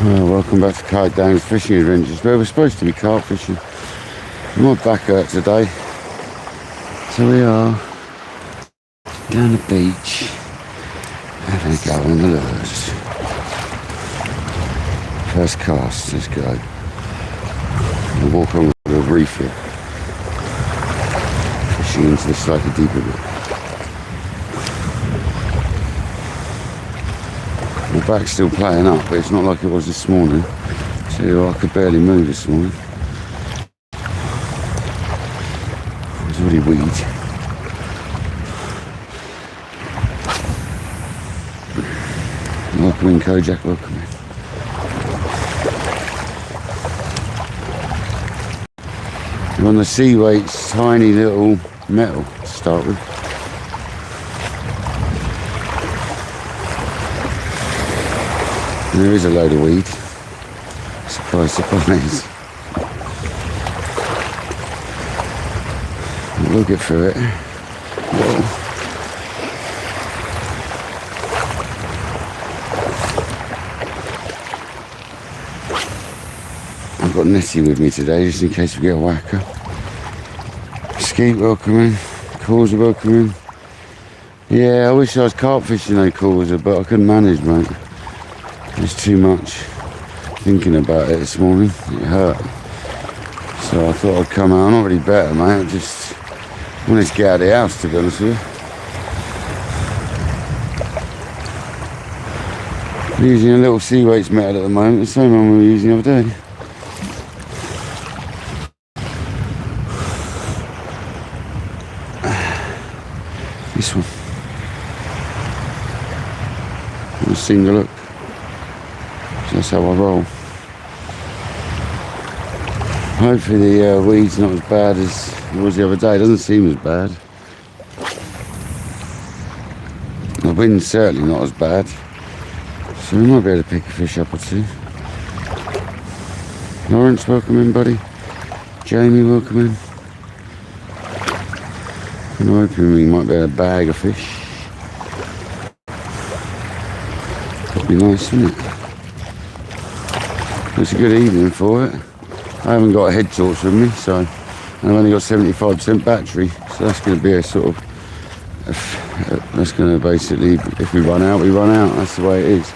Welcome back to KayakDangler's fishing adventures, where we're supposed to be carp fishing. My back hurt today, so we are down the beach having a go on the lures. First cast, let's go. We'll walk on the reef here, fishing into the slightly deeper bit. My back's still playing up, but it's not like it was this morning. So I could barely move this morning. There's already weed. Welcome in, Kojak, welcome in. You're on the Seaweight's tiny little metal to start with. And there is a load of weed. Surprise, surprise. We'll get through it. Whoa. I've got Nettie with me today, just in case we get a whacker. Skeet, welcome in. Causer, welcome in. Yeah, I wish I was carp fishing on Causer, but I couldn't manage, mate. There's too much thinking about it this morning. It hurt. So I thought I'd come out. I'm not really better, mate. I just wanted to get out of the house, to be honest with you. I'm using a little Seaweight's metal at the moment, the same one we were using the other day. This one. A single look. That's how I roll. Hopefully the weed's not as bad as it was the other day. It doesn't seem as bad. The wind's certainly not as bad. So we might be able to pick a fish up or two. Lawrence, welcome in, buddy. Jamie, welcome in. I'm hoping we might be able to bag a fish. That'd be nice, wouldn't it? It's a good evening for it. I haven't got a head torch with me, so and I've only got 75% battery, so that's going to be a sort of, that's going to basically, if we run out, we run out. That's the way it is.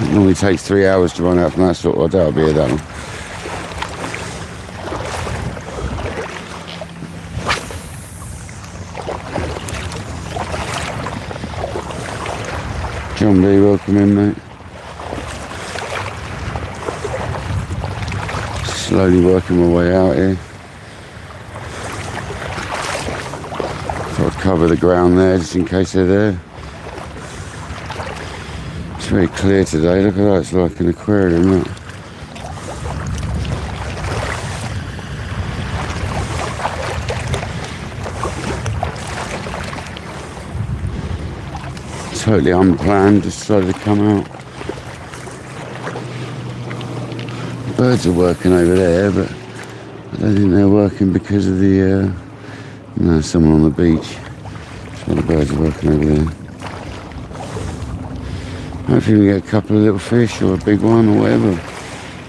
It normally takes 3 hours to run out from that sort of, I doubt I'll be here that long. John B, welcome in, mate. Slowly working my way out here. Thought I'd cover the ground there just in case they're there. It's very clear today. Look at that, it's like an aquarium, look. Totally unplanned, just decided to come out. Birds are working over there, but I don't think they're working because of the, no, someone on the beach. That's why the birds are working over there. Hopefully we get a couple of little fish or a big one or whatever.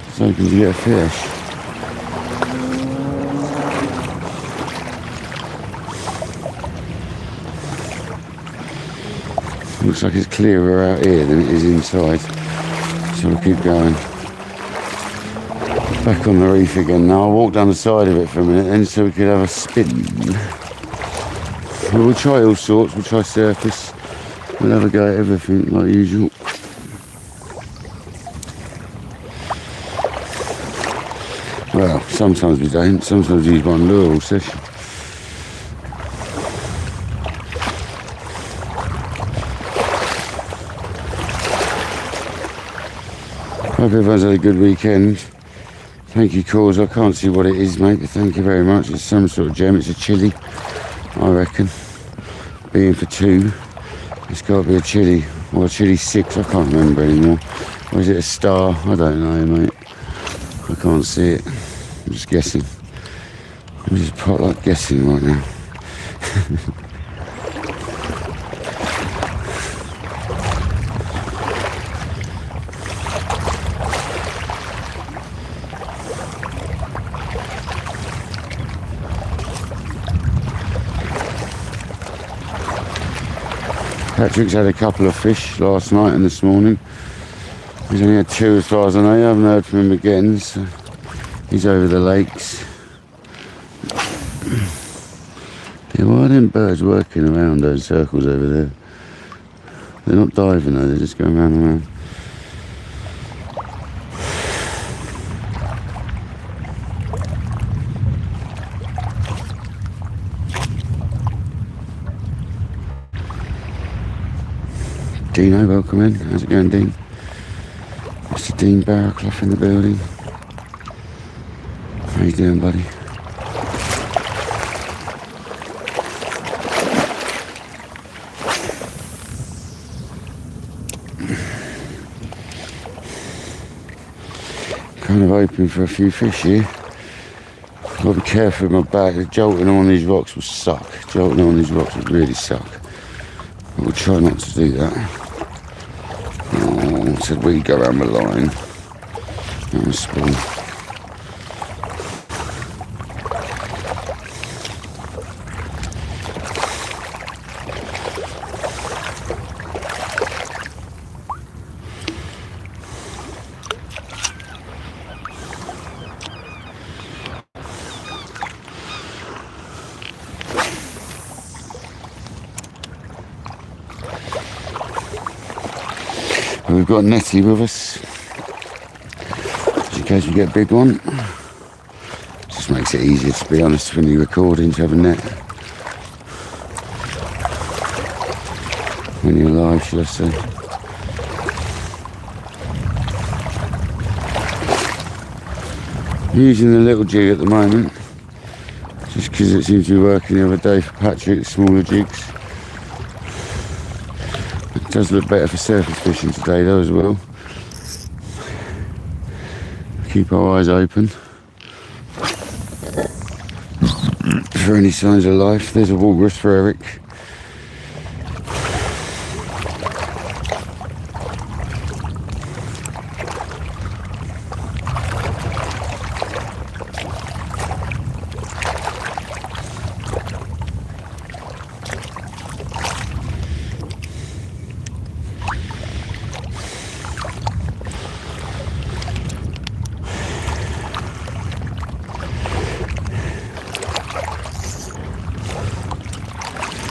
Just hoping to get a fish. Looks like it's clearer out here than it is inside. So we'll keep going. Back on the reef again now. I'll walk down the side of it for a minute then so we could have a spin. We'll try all sorts, we'll try surface. We'll have a go at everything like usual. Well, sometimes we don't. Sometimes we use one lure all session. Hope everyone's had a good weekend. Thank you, Cause. I can't see what it is, mate, but thank you very much. It's some sort of gem. It's a chili, I reckon. Being for 2, it's got to be a chili. Or a chili 6, I can't remember anymore. Or is it a star? I don't know, mate. I can't see it. I'm just guessing. I'm just like guessing right now. Patrick's had a couple of fish last night and this morning. He's only had 2 as far as I know. I haven't heard from him again, so he's over the lakes. Yeah, why are them birds working around those circles over there? They're not diving though, they're just going round and round. Dino, welcome in. How's it going, Dean? Mr. Dean Barrowclough in the building. How you doing, buddy? Kind of hoping for a few fish here. I've got to be careful with my bag. Jolting on these rocks will suck. Jolting on these rocks will really suck. I will try not to do that. Oh, said we go around the line. Oh, spoon. We've got Nettie with us, just in case we get a big one. Just makes it easier, to be honest, when you're recording, to have a net. When you're live, shall I say. I'm using the little jig at the moment, just because it seems to be working the other day for Patrick, smaller jigs. It does look better for surface fishing today though as well. Keep our eyes open for any signs of life. There's a walrus for Eric.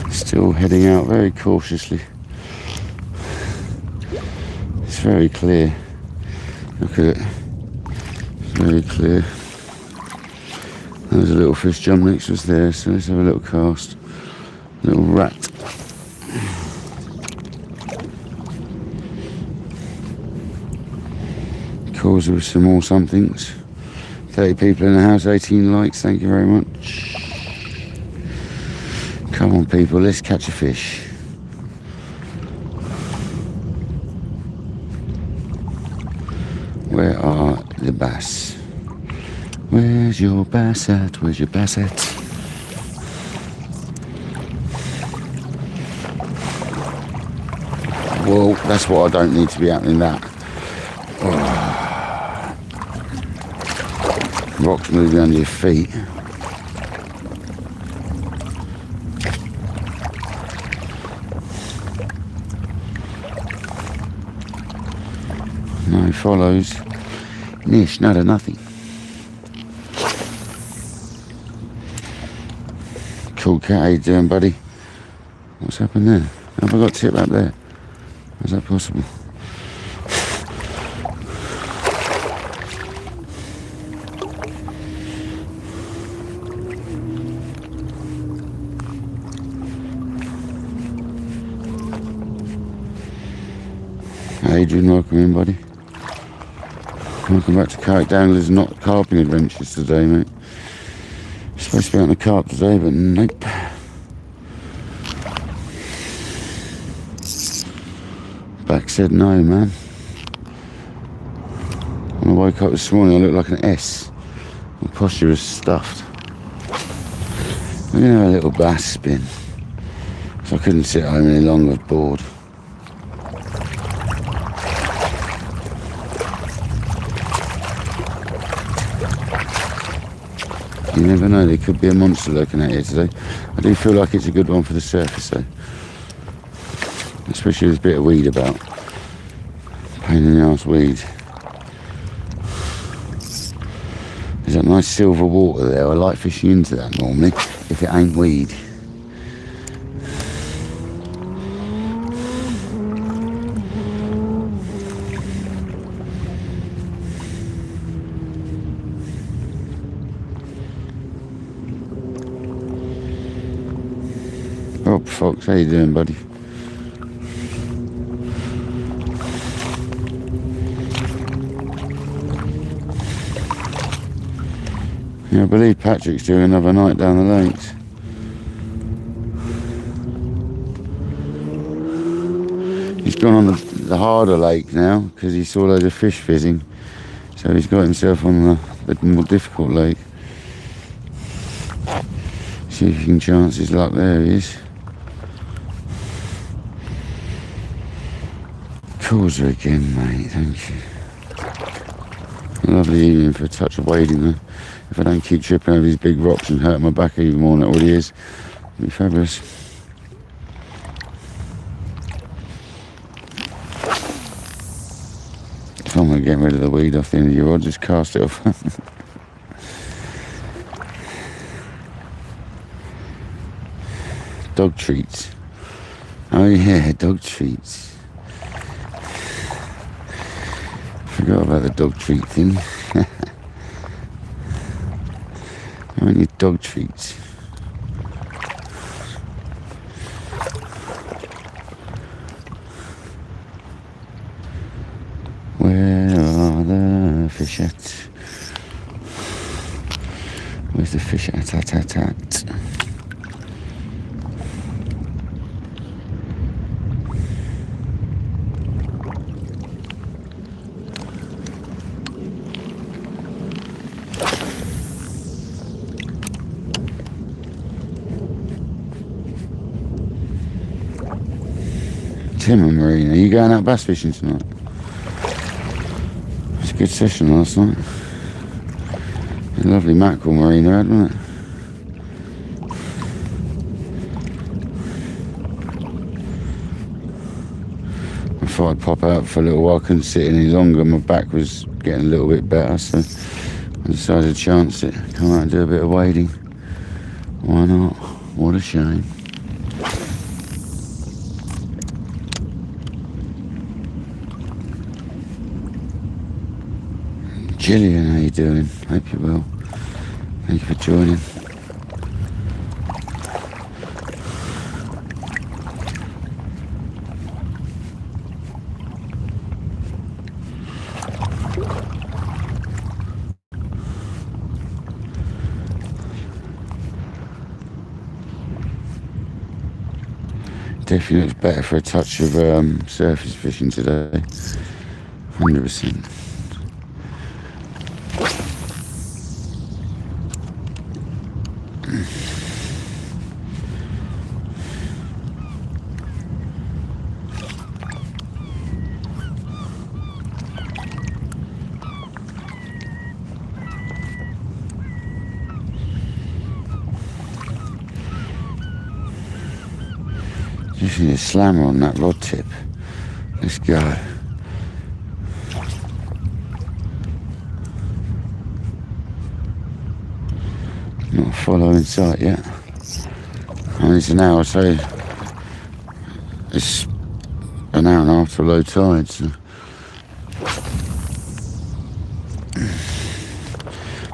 Still heading out very cautiously. It's very clear. Look at it. It's very clear. There's a little fish jump next to us there, so let's have a little cast. Little rat. Calls with some more somethings. 30 people in the house, 18 likes, thank you very much. Come on people, let's catch a fish. Where are the bass? Where's your bass at? Where's your bass at? Well, that's what I don't need to be happening that. Oh. Rocks moving under your feet. No follows. Nish, nada, nothing. Cool cat, how you doing, buddy? What's happened there? Have I got tip up there? How's that possible? Adrian, welcome in, buddy. Welcome back to KayakDangler's, not carping adventures today, mate. Supposed to be on the carp today, but nope. Back said no, man. When I woke up this morning, I looked like an S. My posture was stuffed. We're gonna have a little bass spin. So I couldn't sit home any longer, I was bored. You never know, there could be a monster lurking out here today. I do feel like it's a good one for the surface though. especially with a bit of weed about. Pain in the arse weed. There's that nice silver water there. I like fishing into that normally, if it ain't weed. Rob Fox, how you doing, buddy? Yeah, I believe Patrick's doing another night down the lakes. He's gone on the harder lake now because he saw loads of fish fizzing. So he's got himself on the more difficult lake. See if you can chance his luck. There he is. Causer again, mate, thank you. Lovely evening for a touch of wading though. If I don't keep tripping over these big rocks and hurt my back even more than it already is, it'll be fabulous. If I'm going to get rid of the weed off the end of your rod, just cast it off. Dog treats. Oh yeah, dog treats. Forgot about the dog treat thing. How many dog treats? Where are the fish at? Where's the fish at? Tim and Marina, are you going out bass fishing tonight? It's a good session last night. A lovely mackerel Marina had, wasn't it? I thought I'd pop out for a little while. I couldn't sit any longer. My back was getting a little bit better, so I decided to chance it. Come out and do a bit of wading. Why not? What a shame. Gillian, how you doing? Hope you're well. Thank you for joining. Definitely looks better for a touch of surface fishing today. 100%. Just need a slammer on that rod tip. Let's go. Not a follow in sight yet. I mean, it's an hour, so it's an hour and a half to low tide. So.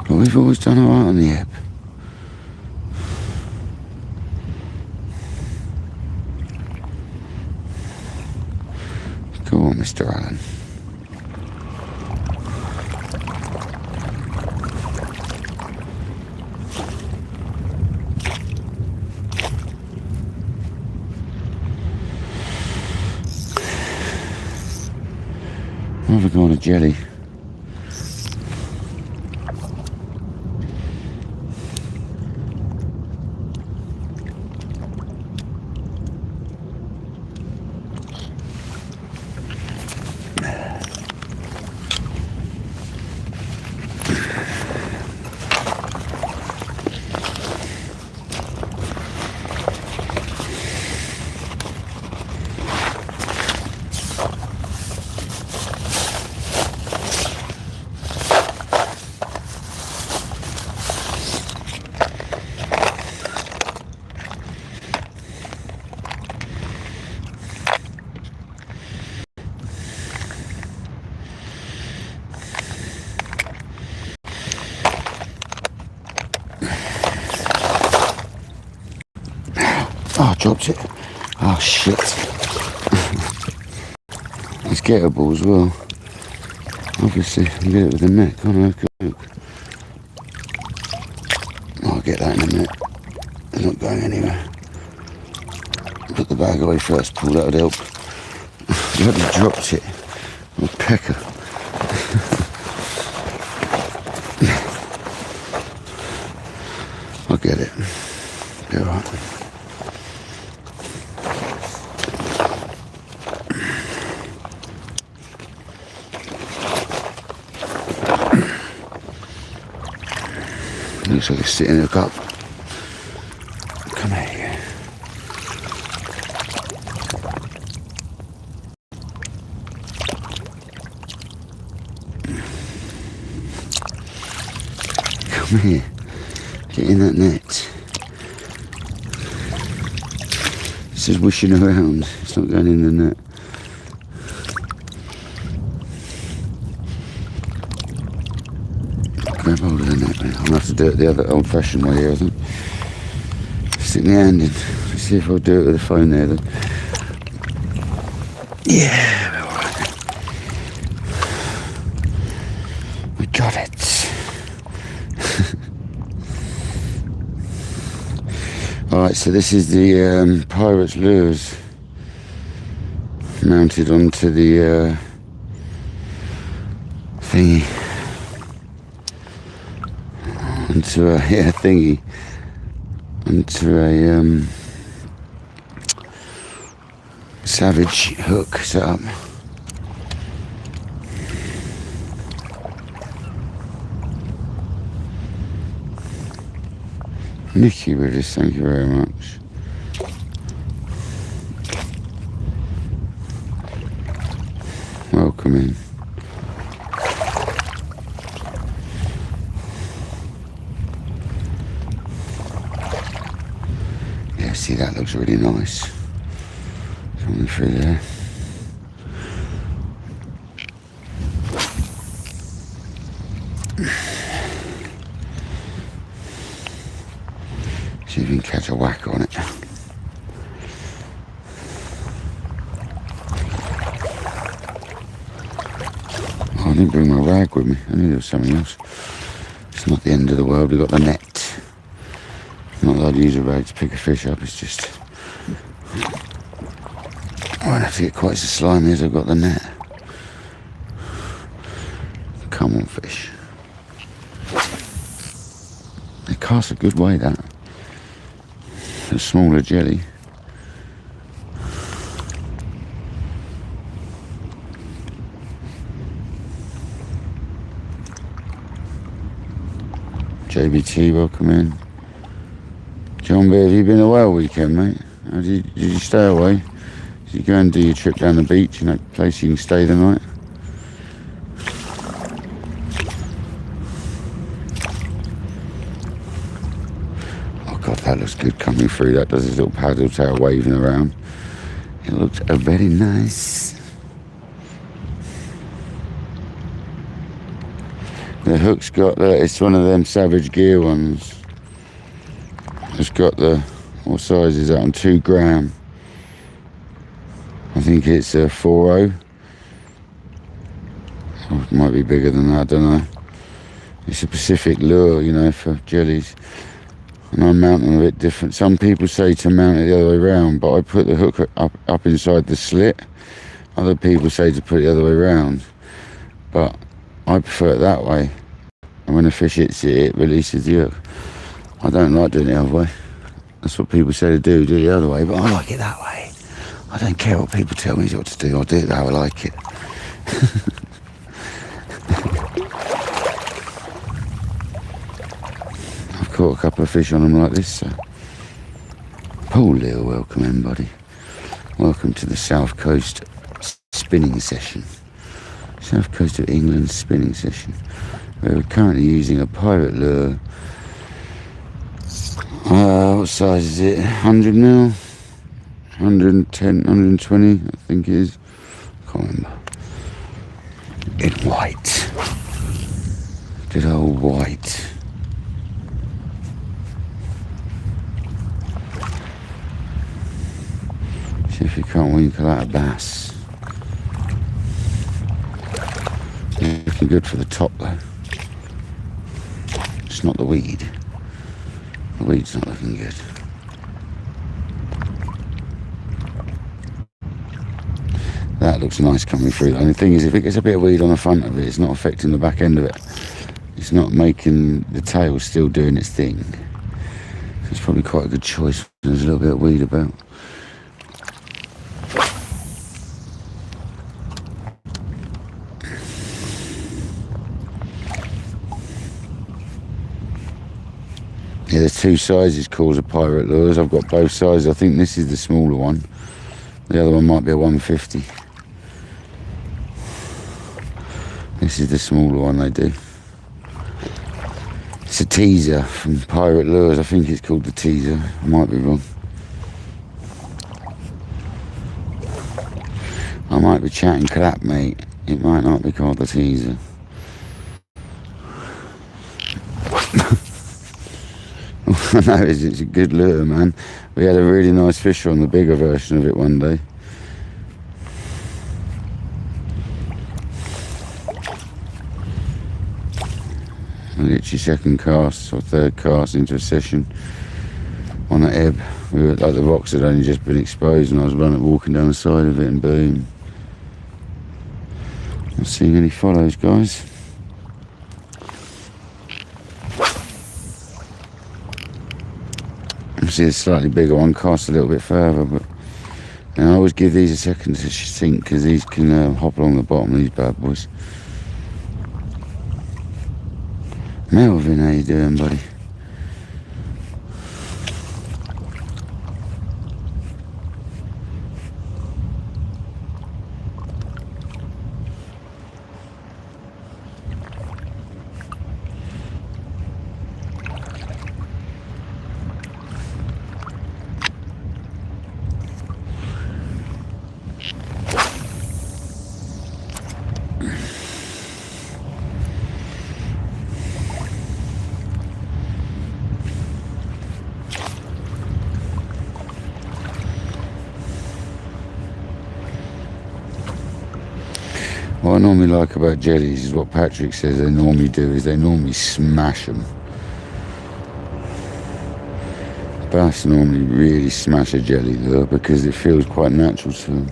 But we've always done alright on the ebb. Go on, Mr. Allen. Where have we gone, a jelly? dropped it. Oh shit. It's gettable as well. Obviously, I can get it with the net, can't I? Look. I'll get that in a minute. It's not going anywhere. Put the bag away first, Paul, that would help. Bloody dropped it. I'm a pecker. I'll get it. Be alright. Looks like it's sitting in a cup. Come here. Come here. Get in that net. It's just wishing around. It's not going in the net. Grab hold of the net, man. I'm going to have to do it the other old-fashioned way here, I think. Stick my hand in. Let's see if I'll do it with the phone there, then. Yeah, alright. We got it. Alright, so this is the pirate's lures mounted onto the thingy. Onto a thingy. Onto a Savage hook set up. Nicky with this, thank you very much. Welcome in. Yeah, see, that looks really nice. Coming through there. See if you can catch a whack on it. Oh, I didn't bring my rag with me. I knew there was something else. It's not the end of the world. We've got the net. Not that I'd use a rag to pick a fish up. It's just I won't have to get quite so slimy as I've got the net. Come on, fish. They cast a good way, that. A smaller jelly. JBT, welcome in. John B, have you been away all weekend, mate? Did you stay away? Did you go and do your trip down the beach in that place you can stay the night? Oh God, that looks good coming through. That does his little paddle tail waving around. It looks very nice. The hook's got it's one of them Savage Gear ones. It's got what size is that on 2 gram? I think it's a 4.0. Oh, it might be bigger than that, I don't know. It's a Pacific lure, you know, for jellies. And I mount them a bit different. Some people say to mount it the other way around, but I put the hook up inside the slit. Other people say to put it the other way around, but I prefer it that way. And when a fish hits it, it releases the hook. I don't like doing it the other way. That's what people say to do it the other way, but I like it that way. I don't care what people tell me what to do. I'll do it how I like it. I've caught a couple of fish on them like this, so. Paul Lil, welcome in, buddy. Welcome to the South Coast spinning session. South Coast of England spinning session. We're currently using a pirate lure. What size is it? 100 mil? 110, 120, I think it is. I can't remember. In white. Good old white. See if you can't winkle out a bass. Looking good for the top though. It's not the weed. The weed's not looking good. That looks nice coming through. And the thing is, if it gets a bit of weed on the front of it, it's not affecting the back end of it. It's not making the tail still doing its thing. So it's probably quite a good choice. There's a little bit of weed about. Yeah, there's two sizes called a pirate lures. I've got both sizes. I think this is the smaller one. The other one might be a 150. This is the smaller one they do. It's a teaser from Pirate Lures. I think it's called the teaser. I might be wrong. I might be chatting crap, mate. It might not be called the teaser. I know it's a good lure, man. We had a really nice fisher on the bigger version of it one day. Literally second cast or third cast into a session on an ebb. We were like, the rocks had only just been exposed and I was walking down the side of it and boom. Not seeing any follows, guys. See a slightly bigger one cast a little bit further, but I always give these a second to sink because these can hop along the bottom of these bad boys. Melvin, how you doing, buddy? What I normally like about jellies is what Patrick says they normally do is they normally smash them. Bass normally really smash a jelly lure because it feels quite natural to them.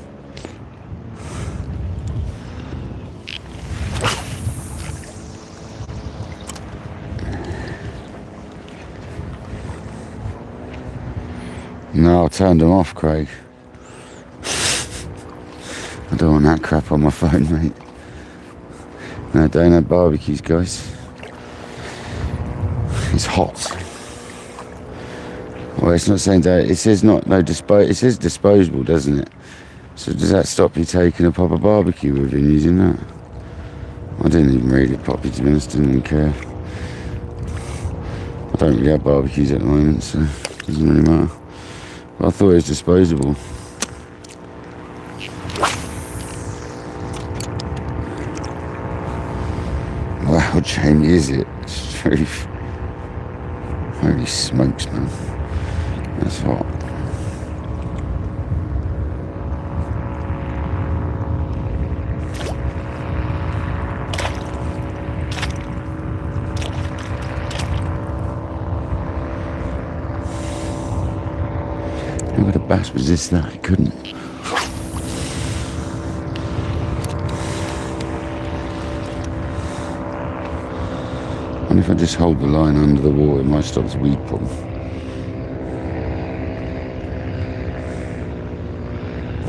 No, I turned them off, Craig. I don't want that crap on my phone, mate. No, don't have barbecues, guys. It's hot. Well, it's not saying that. It says it says disposable, doesn't it? So does that stop you taking a proper barbecue with you and using that? I didn't even read it properly, to be honest. Didn't even care. I don't really have barbecues at the moment, so it doesn't really matter. But I thought it was disposable. Wow, Jamie, is it? Truth. Holy smokes, man. That's hot. Who would have bass resist that? He couldn't. And if I just hold the line under the water, it might stop the weed problem.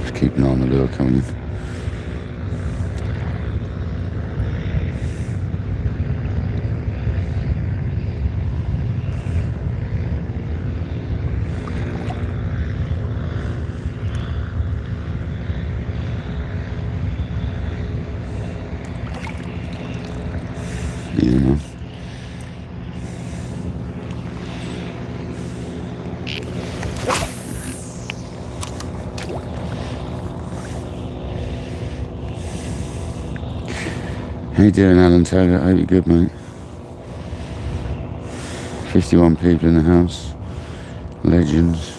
Just keep an eye on the lure coming in. Yeah, man. How you doing, Alan Taylor? I hope you're good, mate. 51 people in the house. Legends.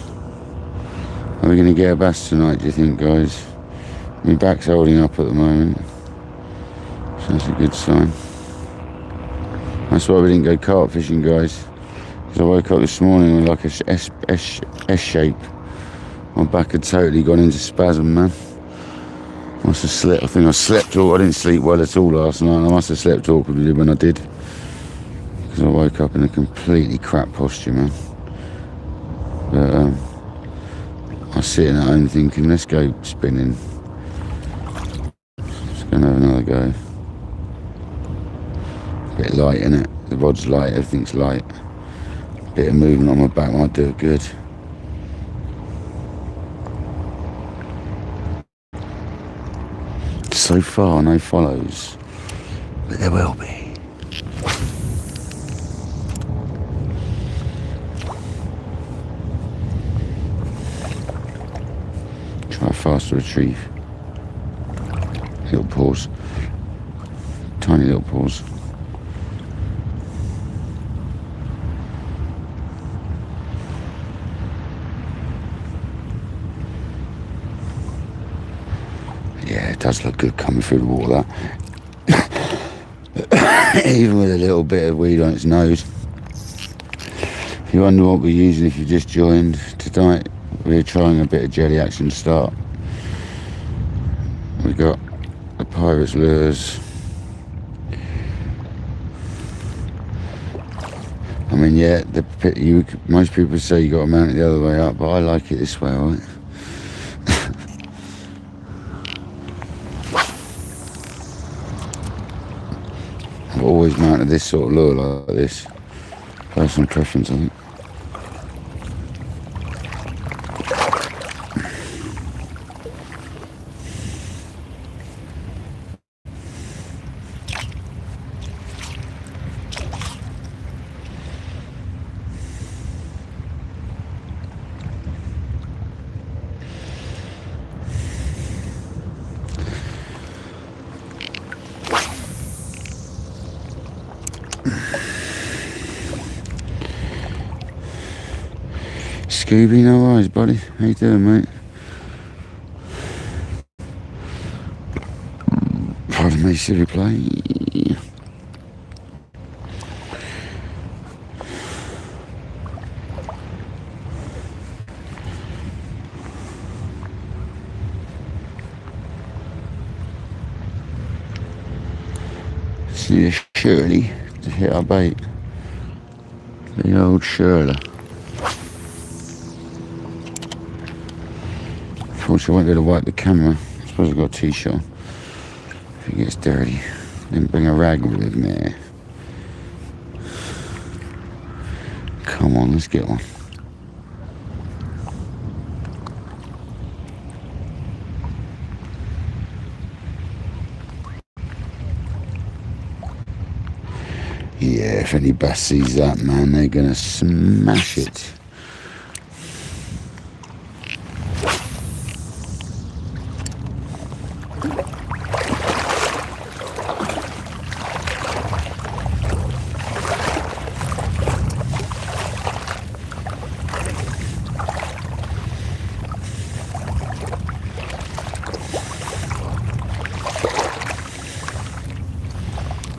Are we going to get a bass tonight, do you think, guys? My back's holding up at the moment, so that's a good sign. That's why we didn't go carp fishing, guys, because I woke up this morning with like a S shape. My back had totally gone into spasm, man. Must have slept. I think I slept I didn't sleep well at all last night. I must have slept awkwardly when I did, because I woke up in a completely crap posture, man. But I was sitting at home thinking, let's go spinning. Just gonna have another go. Bit light, innit? The rod's light, everything's light. Bit of movement on my back might do it good. So far, no follows, but there will be. Try a faster retrieve. Little pause. Tiny little pause. Yeah, it does look good coming through the water, that. Even with a little bit of weed on its nose. If you wonder what we're using if you just joined, tonight we're trying a bit of jelly action to start. We've got the Pirate's lures. I mean, yeah, most people say you got to mount it the other way up, but I like it this way, alright? I've always mounted this sort of lure like this. Personal preference, I think. Scooby, no eyes, buddy. How you doing, mate? Pardon me, silly play. Just need a Shirley to hit our bait. The old Shirley. Unfortunately, I won't be able to wipe the camera. I suppose I've got a t-shirt on. If it gets dirty, then bring a rag with me. Come on, let's get one. Yeah, if any bass sees that, man, they're gonna smash it.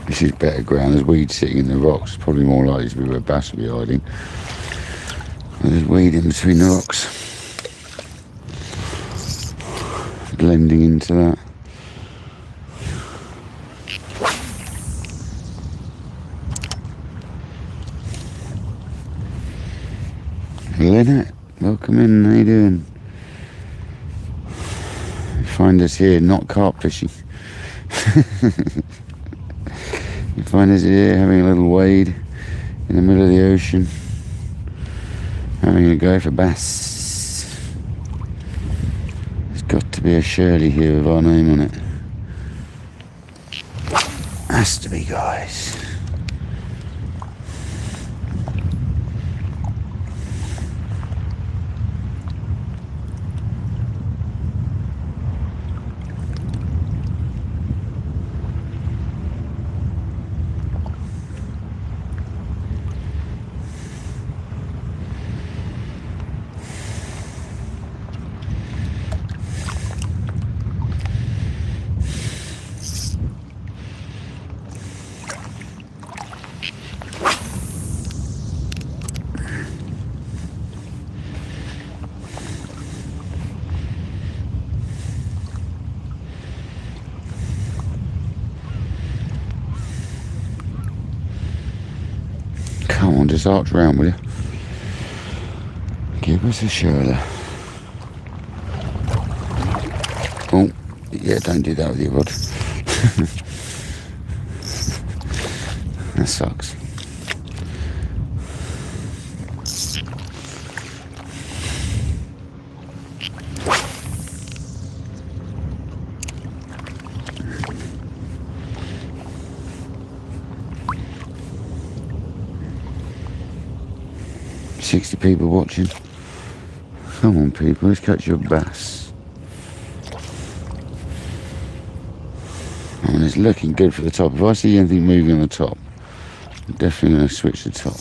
This is better ground. There's weed sitting in the rocks. Probably more likely to be where bass will be hiding. And there's weed in between the rocks. Blending into that. Lynette, welcome in. How you doing? You find us here, not carp fishing. You find us here having a little wade in the middle of the ocean, having a go for bass. There's got to be a Shirley here with our name on it. Has to be, guys. just arch round, will you? Give us a shoulder. Oh, yeah, don't do that with your rod. That sucks. $60 people watching. Come on, people, let's catch your bass. And it's looking good for the top. If I see anything moving on the top, I'm definitely going to switch the top.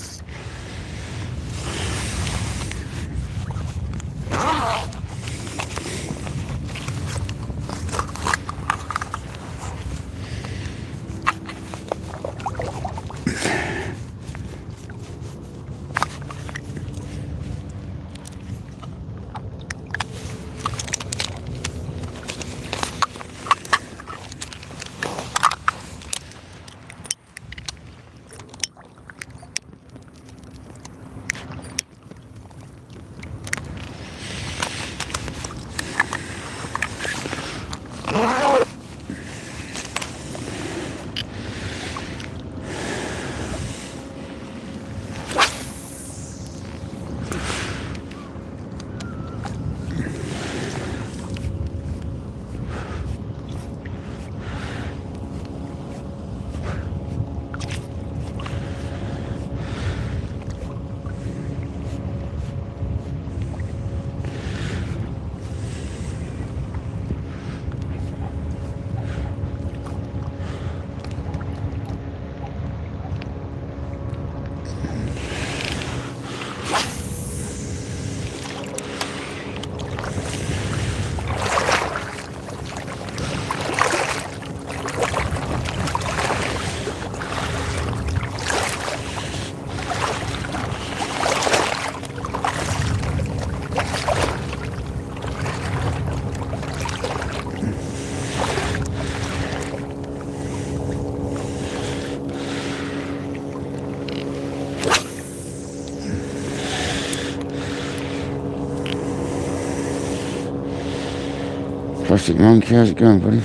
Plastic monkey, how's it going, buddy?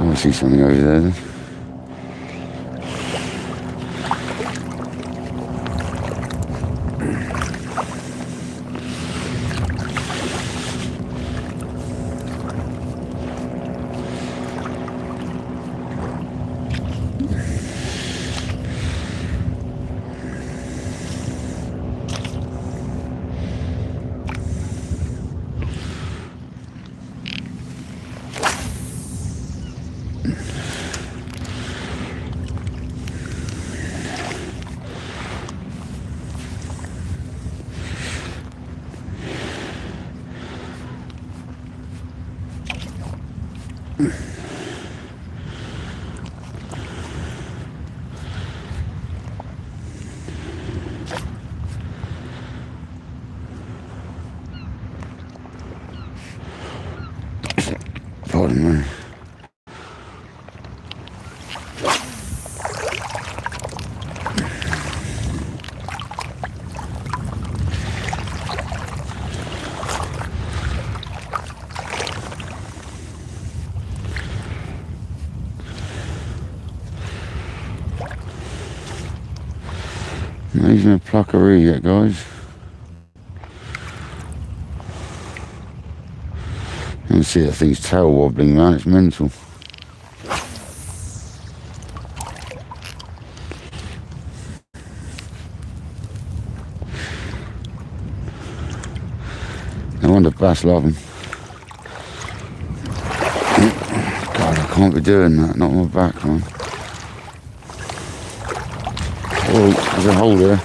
I see something over there then. Pardon me. Not even a pluckaroo yet, guys. You can see that thing's tail wobbling, man. It's mental. No wonder bass love them. God, I can't be doing that. Not on my back, man. Oh, there's a hole there.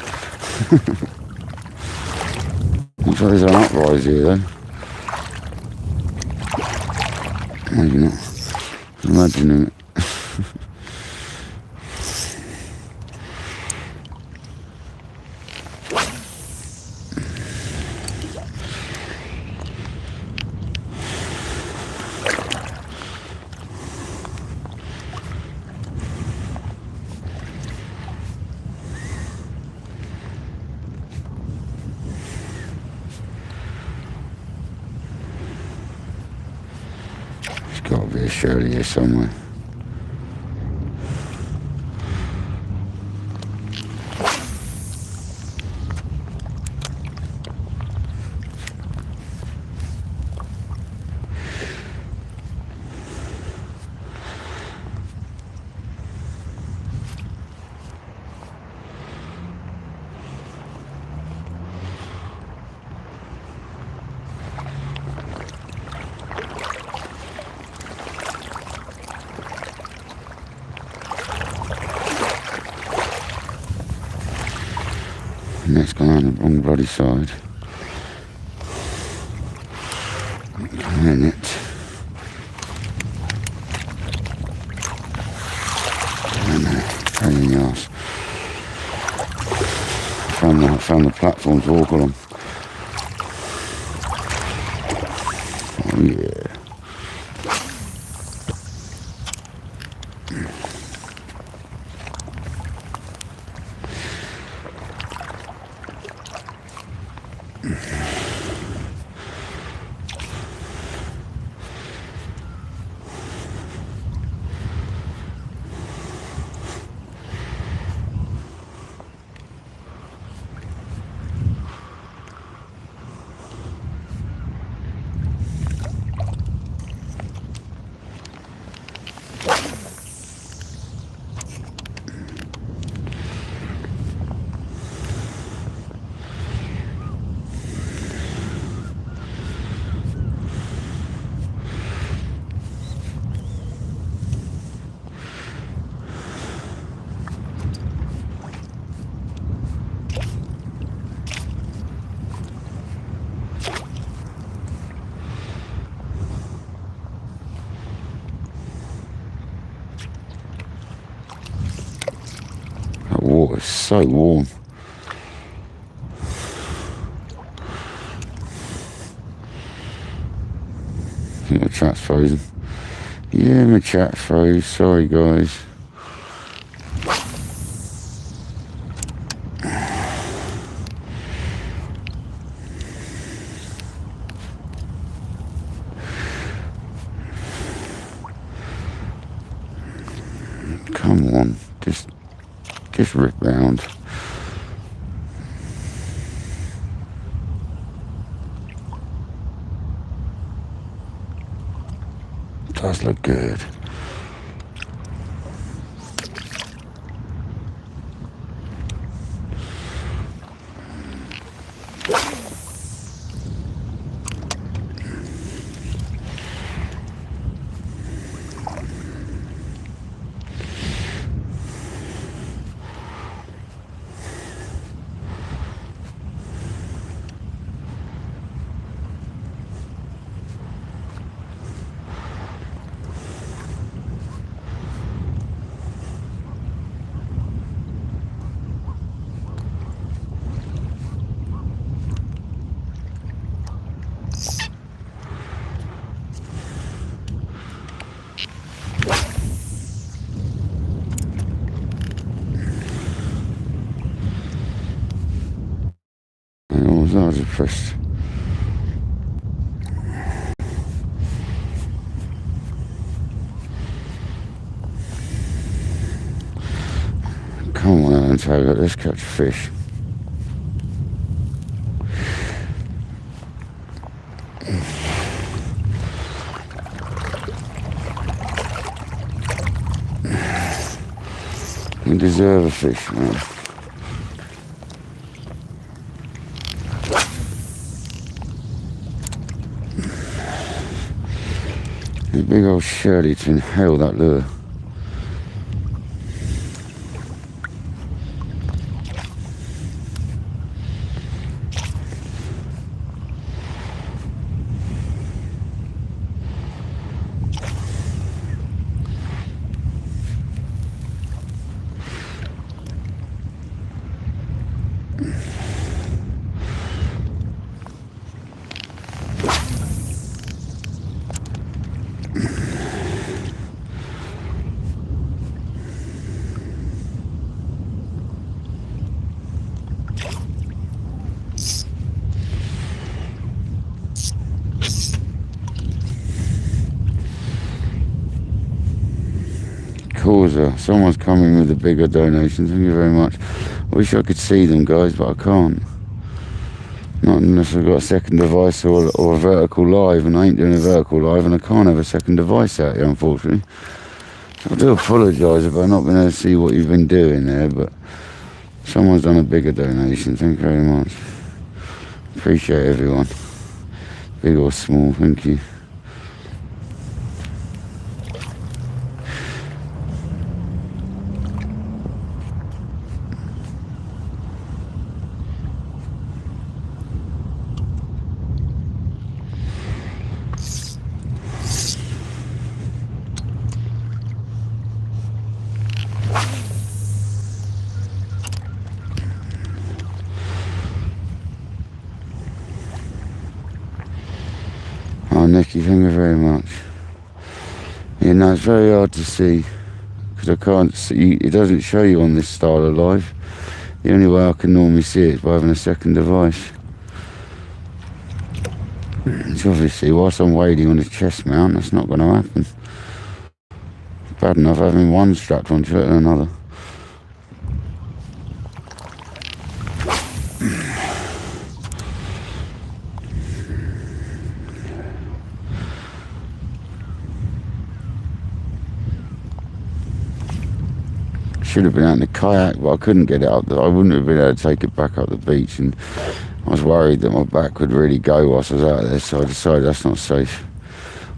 Looks like there's an uprise here, though. Maybe not. I'm imagining it. There's got to be a Shirley here somewhere. Net's gone on the wrong bloody side. Come in it. Pain in the arse. Found the platform to walk on. Oh yeah. That water's so warm. I think my chat's frozen. Yeah, my chat froze. Sorry, guys. Come on, just rip round. Does look good. I was impressed. Come on, Alan Taylor, let's catch a fish. You deserve a fish, man. A big old Shirley to inhale that lure. Causa, someone's coming with a bigger donation. Thank you very much. I wish I could see them, guys, but I can't. Not unless I've got a second device or a vertical live, and I ain't doing a vertical live, and I can't have a second device out here, unfortunately. So I do apologise if I've not been able to see what you've been doing there, but someone's done a bigger donation. Thank you very much. Appreciate everyone, big or small. Thank you. Oh, Nicky, thank you very much. Yeah, no, it's very hard to see because I can't see. It doesn't show you on this style of live. The only way I can normally see it is by having a second device. It's obviously, whilst I'm waiting on the chest mount, that's not going to happen. Bad enough having one strapped onto it and another. Should have been out in the kayak, but I couldn't get it up there. I wouldn't have been able to take it back up the beach, and I was worried that my back would really go whilst I was out there, so I decided that's not safe.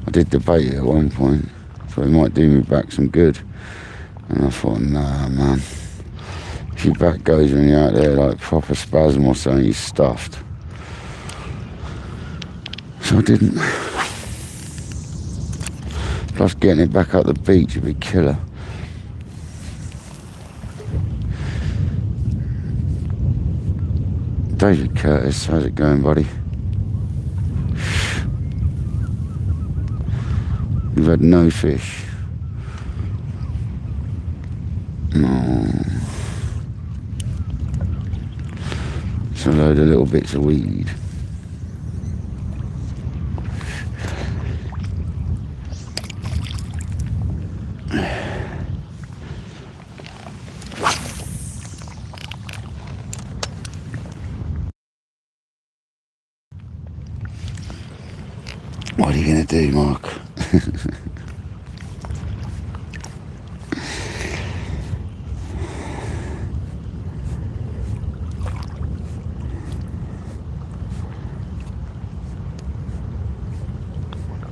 I did debate it at one point, so it might do me back some good, and I thought, nah, man, if your back goes when you're out there like proper spasm or something, you're stuffed. So I didn't. Plus getting it back up the beach would be killer. David Curtis, how's it going, buddy? We've had no fish. No. It's a load of little bits of weed. What are you going to do, Mark?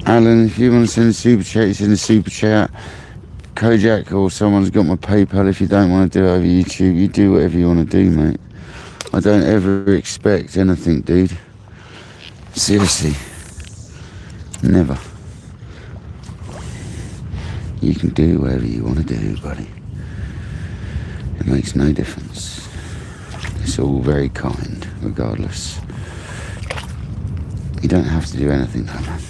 Alan, if you want to send a super chat, send a super chat. Kojak or someone's got my PayPal. If you don't want to do it over YouTube, you do whatever you want to do, mate. I don't ever expect anything, dude. Seriously. Never. You can do whatever you want to do, buddy. It makes no difference. It's all very kind, regardless. You don't have to do anything, though, man.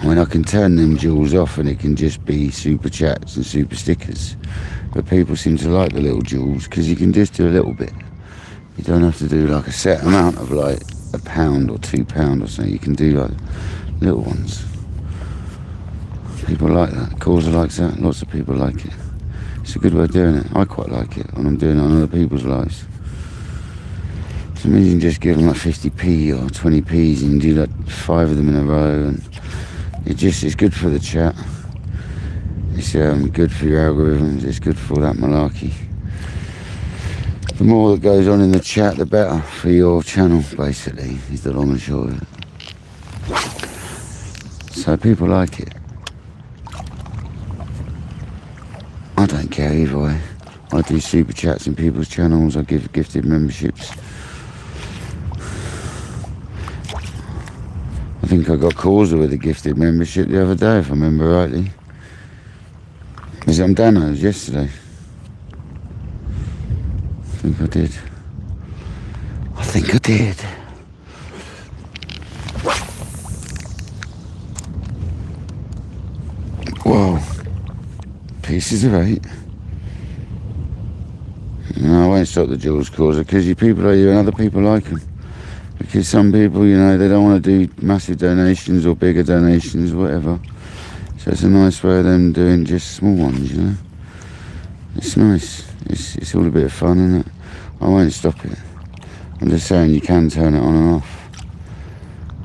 I mean, I can turn them jewels off and it can just be super chats and super stickers. But people seem to like the little jewels because you can just do a little bit. You don't have to do like a set amount of like £1 or £2 or something. You can do like little ones. People like that. Causa likes that. Lots of people like it. It's a good way of doing it. I quite like it when I'm doing it on other people's lives. So it means you can just give them like 50p or 20p's and you do like 5 of them in a row and it's good for the chat. It's good for your algorithms. It's good for all that malarkey. The more that goes on in the chat, the better for your channel, basically, is the long and short of it. So people like it. I don't care either way. I do super chats in people's channels. I give gifted memberships. I think I got Causa with a gifted membership the other day, if I remember rightly. Was it on Dano's yesterday? I think I did. I think I did. Whoa. Pieces of 8. No, I won't stop the Jules Causa because you people are you and other people like them. Because some people, you know, they don't want to do massive donations or bigger donations or whatever. So it's a nice way of them doing just small ones, you know. It's nice. It's all a bit of fun, isn't it? I won't stop it. I'm just saying you can turn it on and off.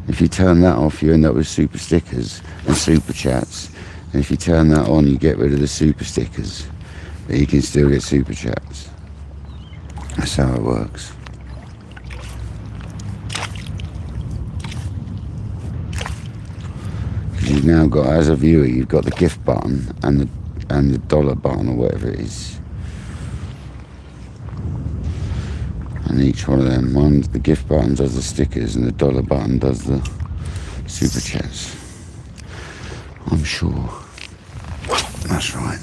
If you turn that off, you end up with super stickers and super chats. And if you turn that on, you get rid of the super stickers. But you can still get super chats. That's how it works. Because you've now got, as a viewer, you've got the gift button and the dollar button or whatever it is. And each one of them, the gift button does the stickers and the dollar button does the super chats. I'm sure. That's right.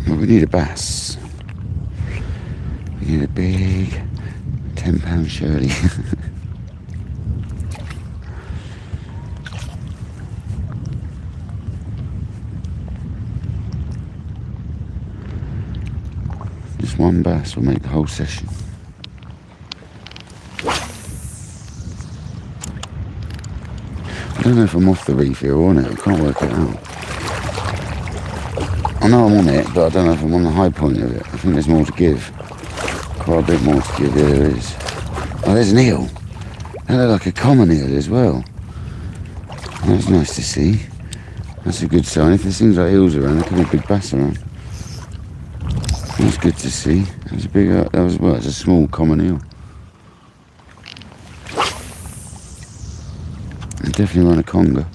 Well, we need a bass. We need a big £10 shirley. Just one bass will make the whole session. I don't know if I'm off the reef here or on it. I can't work it out. I know I'm on it, but I don't know if I'm on the high point of it. I think there's more to give. Quite a bit more to give. Yeah, there is. Oh, there's an eel. They look like a common eel as well. That's nice to see. That's a good sign. If there seems like eels around, there could be a big bass around. That's good to see. That was a big. It's a small common eel. I definitely want a conger.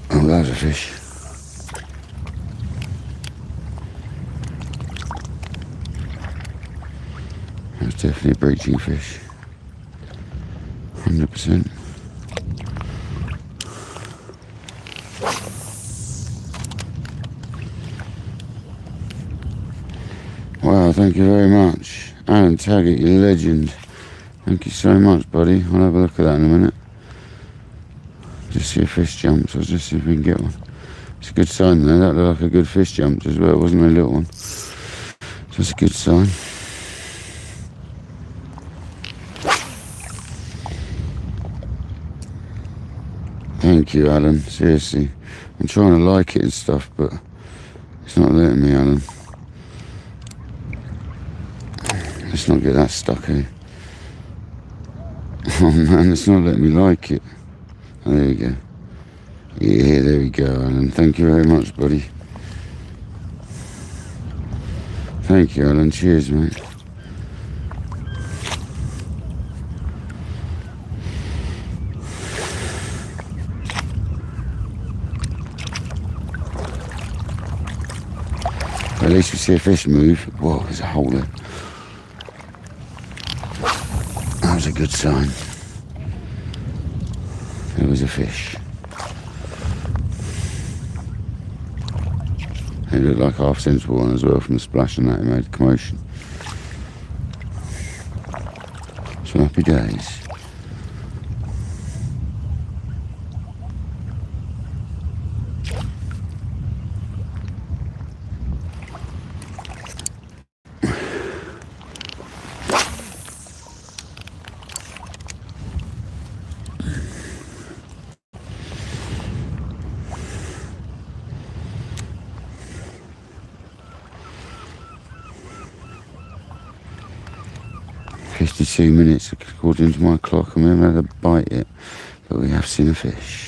Oh, that was a fish. That was definitely a breaching fish. 100%. Wow, thank you very much. Alan Taggart, you legend. Thank you so much, buddy. I'll have a look at that in a minute. Just see a fish jump, so let's just see if we can get one. It's a good sign there. That looked like a good fish jump as well. It wasn't a little one. So it's a good sign. Thank you, Alan. Seriously. I'm trying to like it and stuff, but it's not letting me, Alan. Let's not get that stuck here. Oh man, it's not letting me like it. Oh, there we go. Yeah, there we go, Alan. Thank you very much, buddy. Thank you, Alan. Cheers, mate. At least we see a fish move. Whoa, there's a hole there. That was a good sign. There was a fish. He looked like a half sensible one as well from the splash and that. He made a commotion. So happy days. "52 minutes according to my clock, and we haven't had a bite yet, but we have seen a fish."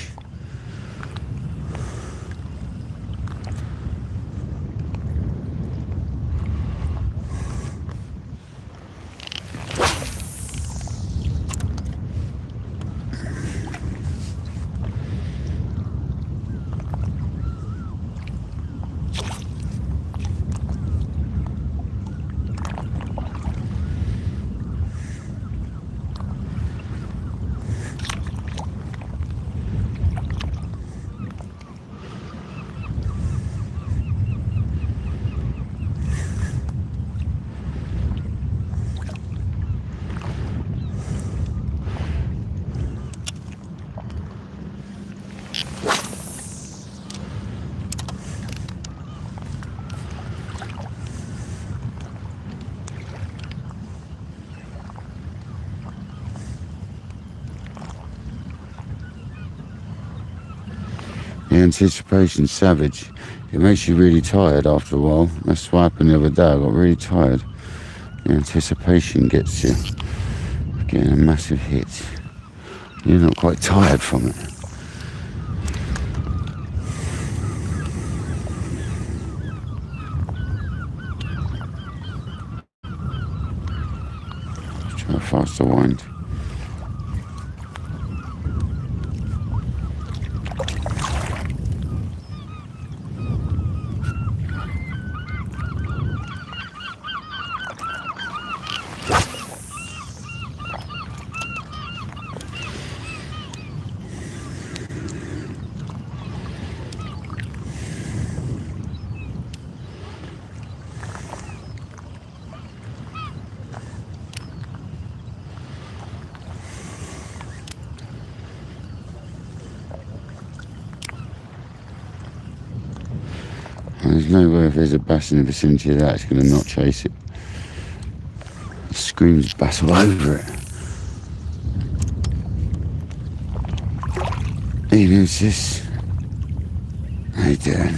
The anticipation's savage. It makes you really tired after a while. That's what happened the other day. I got really tired. The anticipation gets you. Getting a massive hit. You're not quite tired from it. Let's try a faster wind. There's no way if there's a bass in the vicinity of that, it's going to not chase it. It screams bass all over it. Evening, sis. How you doing?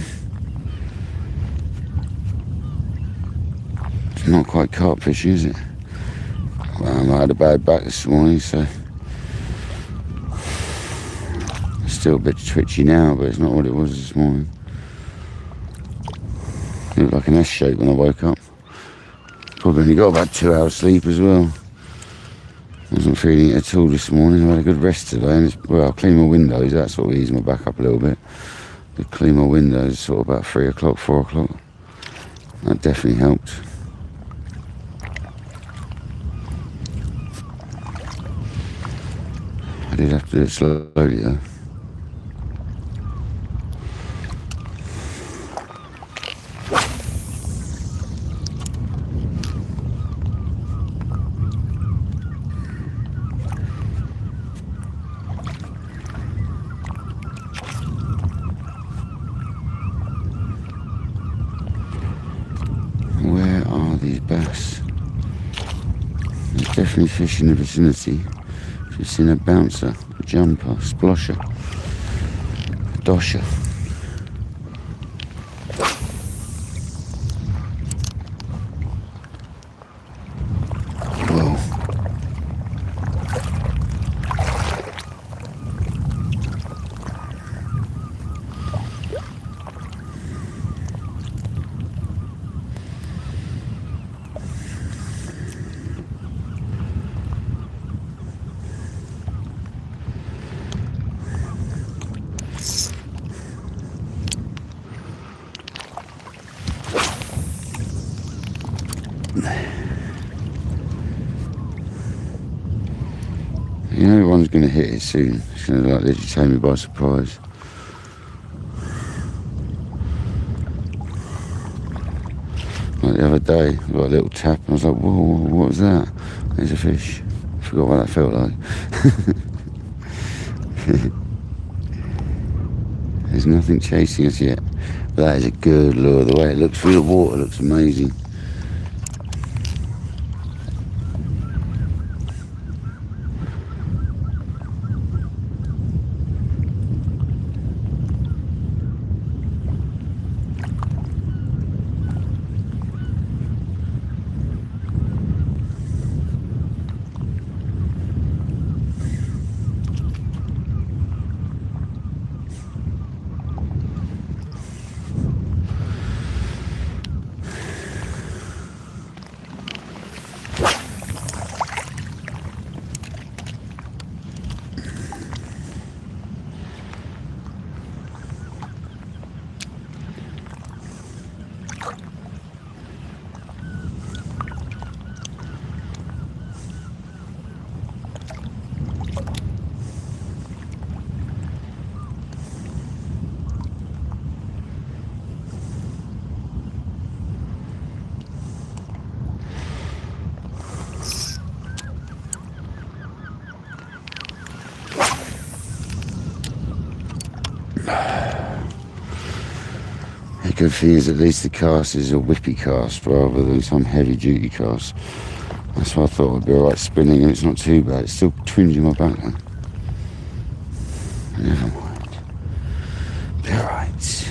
It's not quite carp fishing, is it? Well, I had a bad back this morning, so it's still a bit twitchy now, but it's not what it was this morning. It looked like an S shape when I woke up. Probably only got about 2 hours sleep as well. Wasn't feeling it at all this morning. I had a good rest today, and well, I cleaned my windows. That sort of eased my back up a little bit. I cleaned my windows sort of about 3 o'clock, 4 o'clock. That definitely helped. I did have to do it slowly though. Where are these bass? There's definitely fish in the vicinity. I've seen a bouncer, a jumper, splosher, a dosher. Whoa. You know one's going to hit it soon. It's going to like literally take me by surprise. the other day. I got a little tap and I was like, whoa, what was that? There's a fish. I forgot what that felt like. There's nothing chasing us yet. But that is a good lure. The way it looks through the water looks amazing. The good thing is at least the cast is a whippy cast rather than some heavy duty cast. That's why I thought it'd be alright spinning, and it's not too bad. It's still twinging my back though. Never mind. Be alright.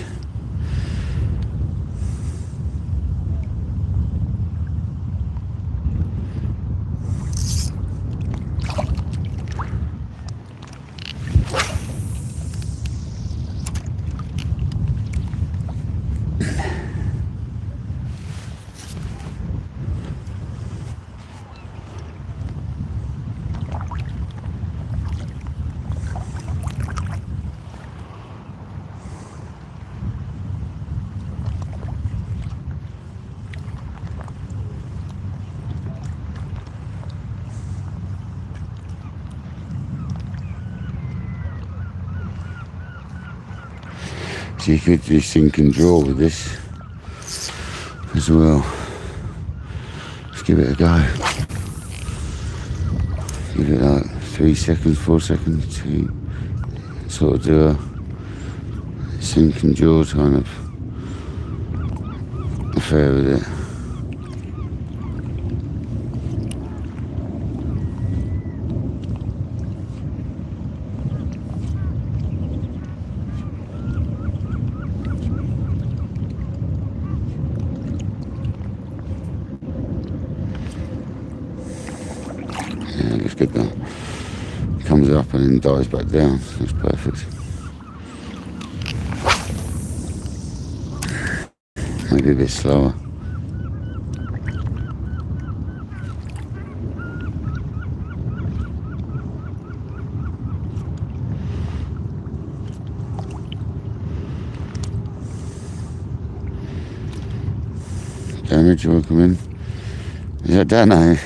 So you could do sink and draw with this as well. Let's give it a go. Give it like 3 seconds, 4 seconds to sort of do a sink and draw kind of affair with it. Yeah, looks good though. Comes up and then dives back down. That's perfect. Maybe a bit slower. Damage, you want to come in? Is that Dano?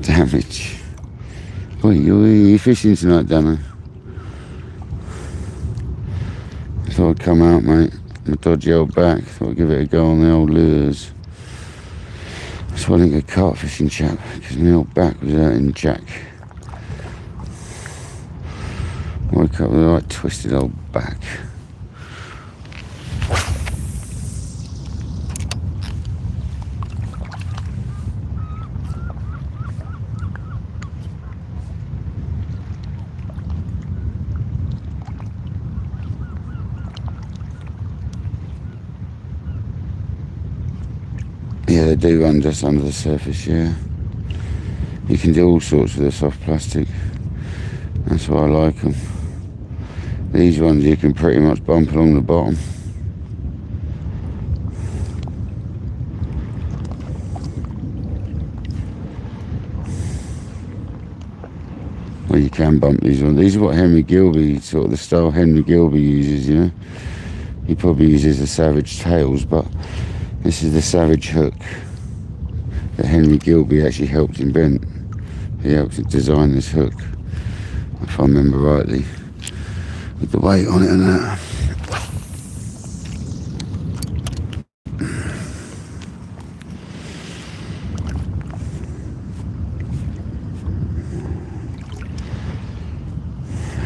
Damage. Oi, you fishing tonight, Dano? I thought I'd come out, mate. My dodgy old back. Thought I'd give it a go on the old lures. That's why I didn't go carp fishing, chap, because my old back was hurting Jack. Woke up with a right twisted old back. Yeah, they do run just under the surface, yeah. You can do all sorts with the soft plastic. That's why I like them. These ones you can pretty much bump along the bottom. Well, you can bump these ones. These are what Henry Gilby, sort of the style Henry Gilby uses, you know. He probably uses the Savage tails, but this is the Savage hook that Henry Gilby actually helped invent. He helped design this hook, if I remember rightly, with the weight on it and that.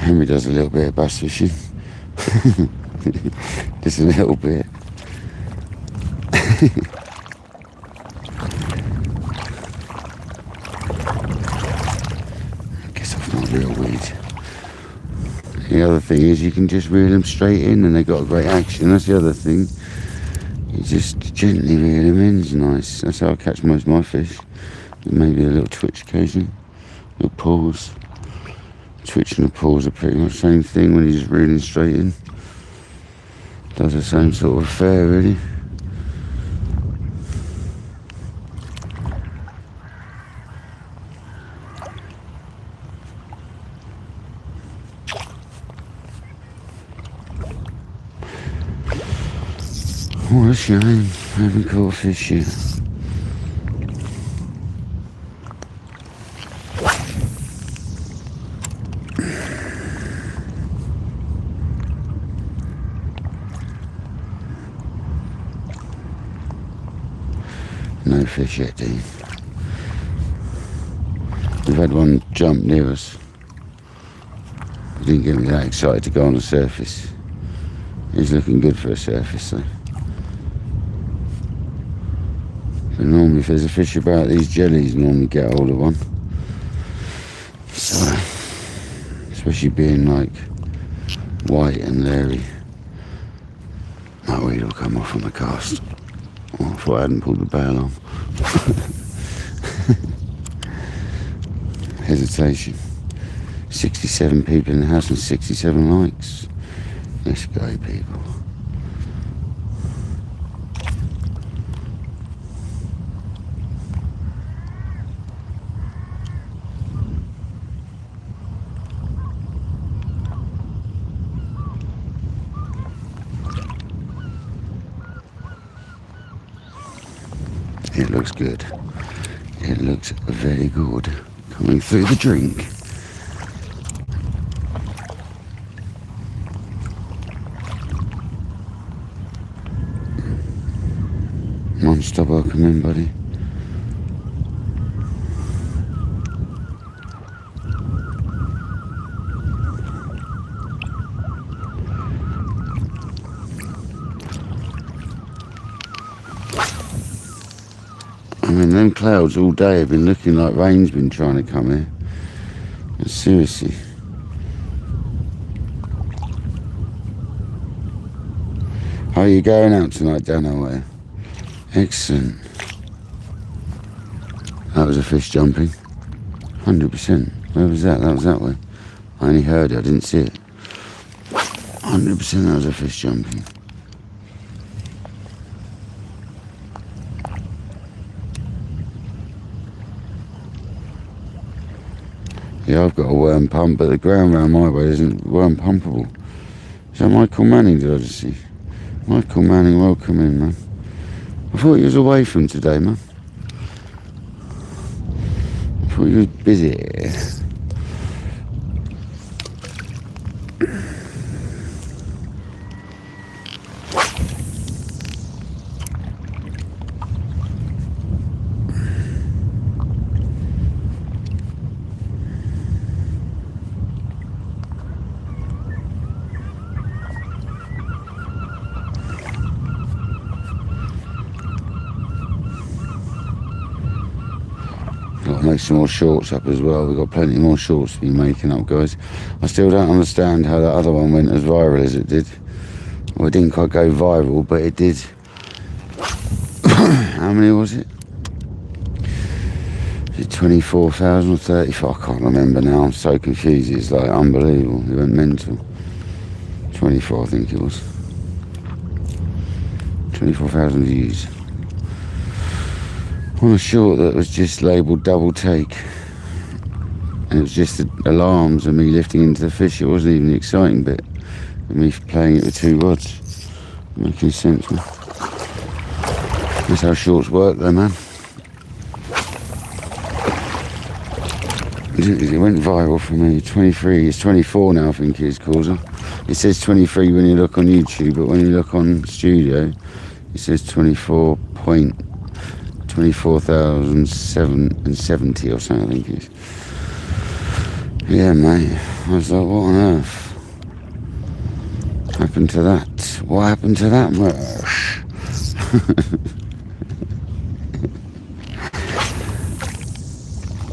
Henry does a little bit of bass fishing. Just a little bit. Gets off my real weed. The other thing is you can just reel them straight in and they got a great action. That's the other thing. You just gently reel them in, it's nice. That's how I catch most of my fish. Maybe a little twitch occasionally, little pause. Twitch and a pause are pretty much the same thing when you're just reeling straight in. Does the same sort of affair, really. What a shame, I haven't caught a fish yet. No fish yet, Dean. We've had one jump near us. It didn't get me that excited to go on the surface. He's looking good for a surface though. But normally if there's a fish about, these jellies normally get hold of one. So, especially being like white and leery. My weed will come off on the cast. Oh, I thought I hadn't pulled the bail on. Hesitation. 67 people in the house and 67 likes. Let's go, people. It looks good. It looks very good. Coming through the drink. Monster, welcome in, buddy. I mean, them clouds all day have been looking like rain's been trying to come here. But seriously. How are you going out tonight, Danaway? Excellent. That was a fish jumping. 100%. Where was that? That was that way. I only heard it, I didn't see it. 100% that was a fish jumping. Yeah, I've got a worm pump, but the ground round my way isn't worm pumpable. Is that Michael Manning, did I just see? Michael Manning, welcome in, man. I thought you was away from today, man. I thought you was busy. Got to make some more shorts up as well. We've got plenty more shorts to be making up, guys. I still don't understand how that other one went as viral as it did. Well, it didn't quite go viral, but it did. How many was it? Is it 24,000 or 34? I can't remember now. I'm so confused. It's like unbelievable. It went mental. 24, I think it was. 24,000 views. On a short that was just labelled double take, and it was just the alarms and me lifting into the fish. It wasn't even the exciting bit of me playing it with two rods. Making sense, man. That's how shorts work though, man. It went viral for me. 23, it's 24 now, I think it is, Causa. It says 23 when you look on YouTube, but when you look on Studio it says 24,770 or something, I think it is. Yeah, mate. I was like, what on earth happened to that? What happened to that merch?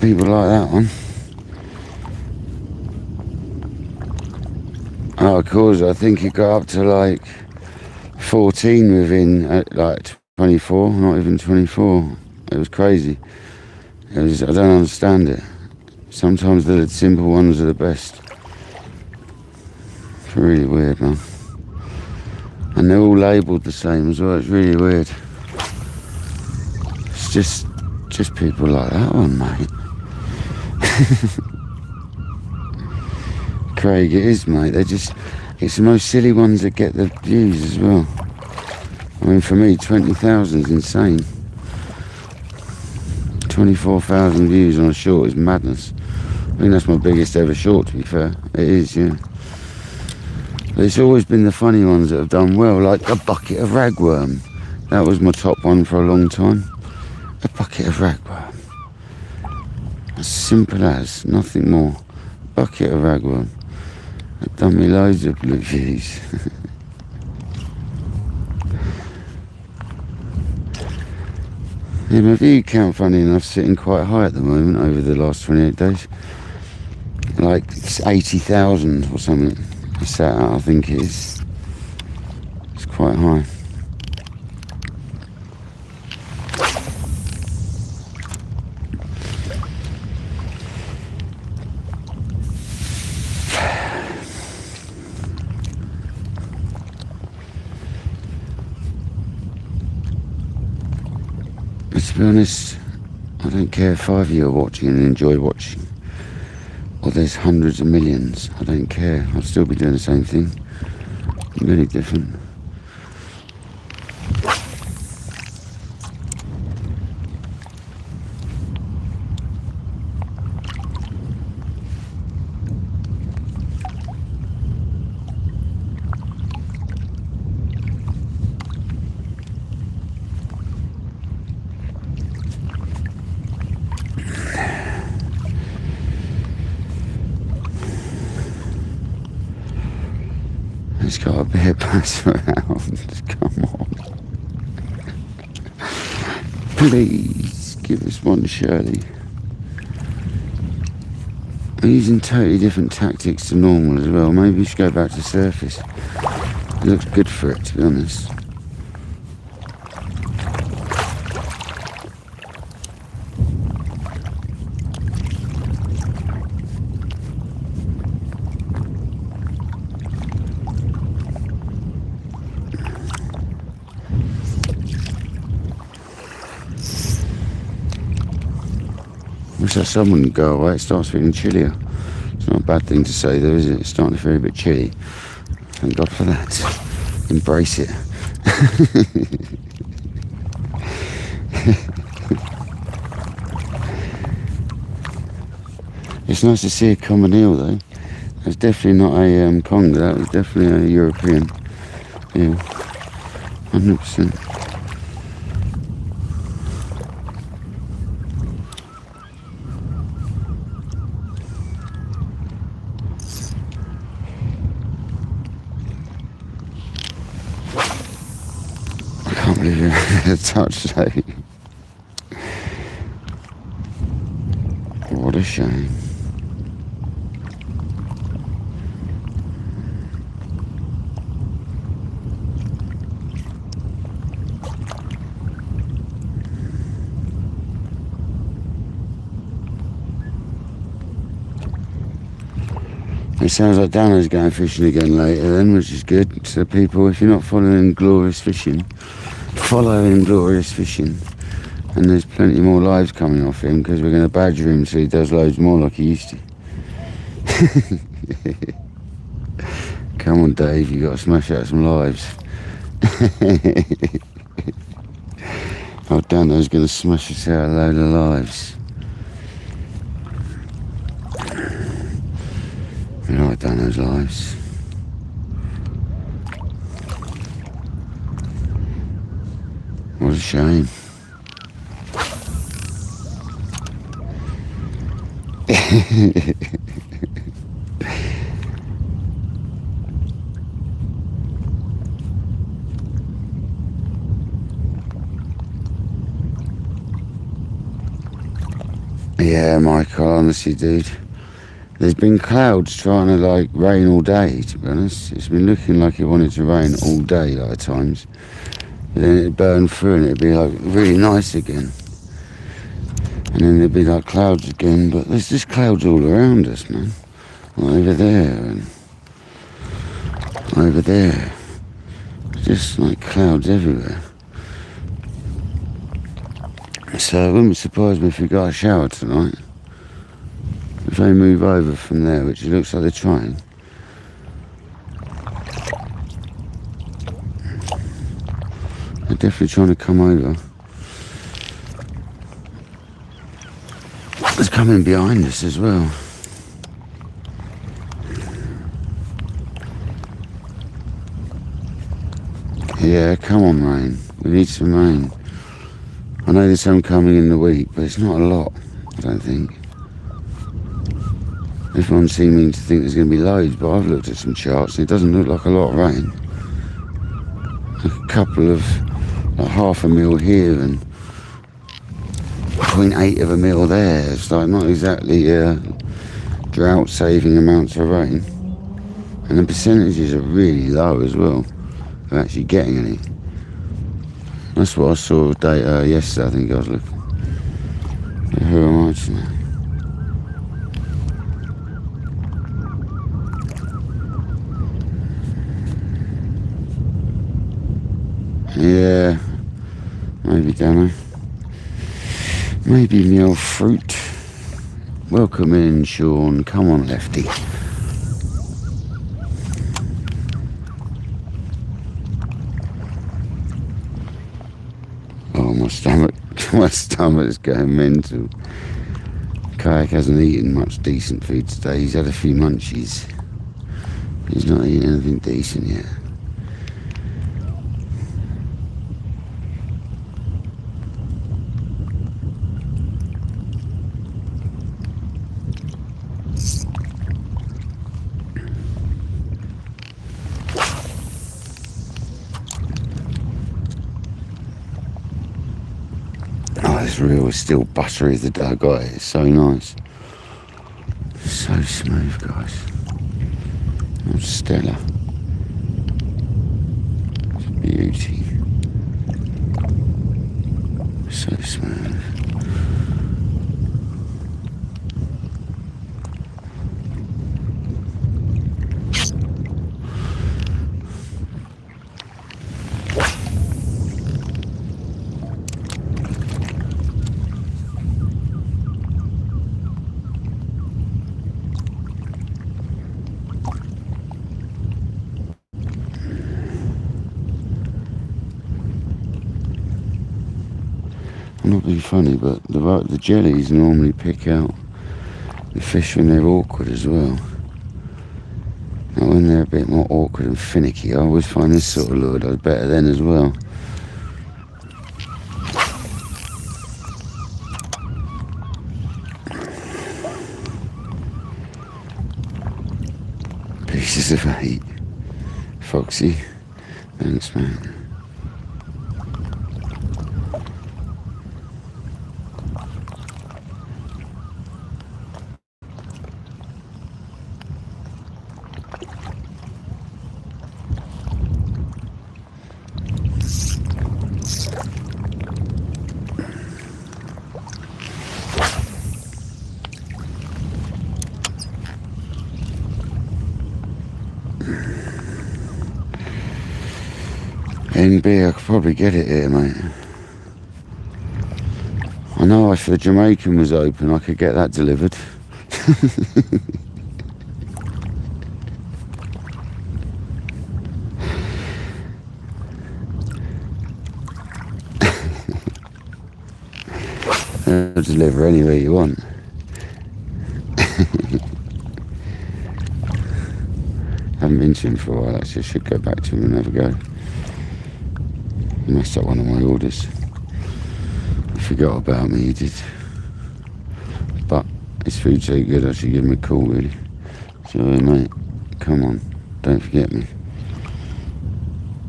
People like that one. Oh, of course, I think it got up to like 14 within like 24, not even 24. It was crazy. I don't understand it. Sometimes the simple ones are the best. It's really weird, man. And they're all labelled the same as well. It's really weird. It's just people like that one, mate. Craig, it is, mate. It's the most silly ones that get the views as well. I mean, for me, 20,000 is insane. 24,000 views on a short is madness. I think that's my biggest ever short, to be fair. It is, yeah. But it's always been the funny ones that have done well, like a bucket of ragworm. That was my top one for a long time. A bucket of ragworm. As simple as, nothing more. Bucket of ragworm. It done me loads of blue views. Yeah, my view count, funny enough, sitting quite high at the moment over the last 28 days. Like 80,000 or something. It's that, I think it is. It's quite high. But to be honest, I don't care if 5 of you are watching and enjoy watching, or there's hundreds of millions. I don't care. I'll still be doing the same thing. Really different. It's got a bit of pass around. Come on. Please give us one, Shirley. I'm using totally different tactics to normal as well. Maybe we should go back to surface. It looks good for it, to be honest. Wish that sun wouldn't go away. It starts feeling chillier. It's not a bad thing to say though, is it? It's starting to feel a bit chilly. Thank God for that. Embrace it. It's nice to see a common eel though. That's definitely not a conger, that was definitely a European eel. 100%. I can't believe you're touch today. What a shame. It sounds like Dano's going fishing again later then, which is good. So people, if you're not following Glorious Fishing, and there's plenty more lives coming off him because we're going to badger him so he does loads more like he used to. Come on Dave, you got to smash out some lives. Oh, Dano's going to smash us out a load of lives. You know, Dano's lives. What a shame. Yeah, Michael, honestly, dude. There's been clouds trying to, like, rain all day, to be honest. It's been looking like it wanted to rain all day, like, at times. But then it'd burn through and it'd be, like, really nice again. And then there'd be, like, clouds again. But there's just clouds all around us, man. Over there and over there. Just, like, clouds everywhere. So it wouldn't surprise me if we got a shower tonight. If they move over from there, which it looks like they're trying. They're definitely trying to come over. It's coming behind us as well. Yeah, come on, rain. We need some rain. I know there's some coming in the week, but it's not a lot, I don't think. Everyone's seeming to think there's going to be loads, but I've looked at some charts and it doesn't look like a lot of rain. A couple of, like, half a mil here and 0.8 of a mil there. It's like not exactly drought-saving amounts of rain. And the percentages are really low as well of actually getting any. That's what I saw data yesterday, I think I was looking. But who am I to know? Yeah, maybe, don't I? Maybe me old fruit. Welcome in, Sean. Come on, Lefty. Oh, my stomach's going mental. Kayak hasn't eaten much decent food today. He's had a few munchies. He's not eating anything decent yet. This reel is still buttery as the day I got it. It's so nice. So smooth, guys. Oh, stellar. It's a beauty. So smooth. I'm not being funny, but the jellies normally pick out the fish when they're awkward as well. Now when they're a bit more awkward and finicky, I always find this sort of lure does better then as well. Pieces of 8. Foxy. Thanks, man. NB, I could probably get it here, mate. I know if the Jamaican was open, I could get that delivered. They'll deliver anywhere you want. Haven't been to him for a while, actually. I should go back to him and have a go. He messed up one of my orders. He forgot about me, he did. But This food's so good I should give him a call really. So mate, come on, don't forget me.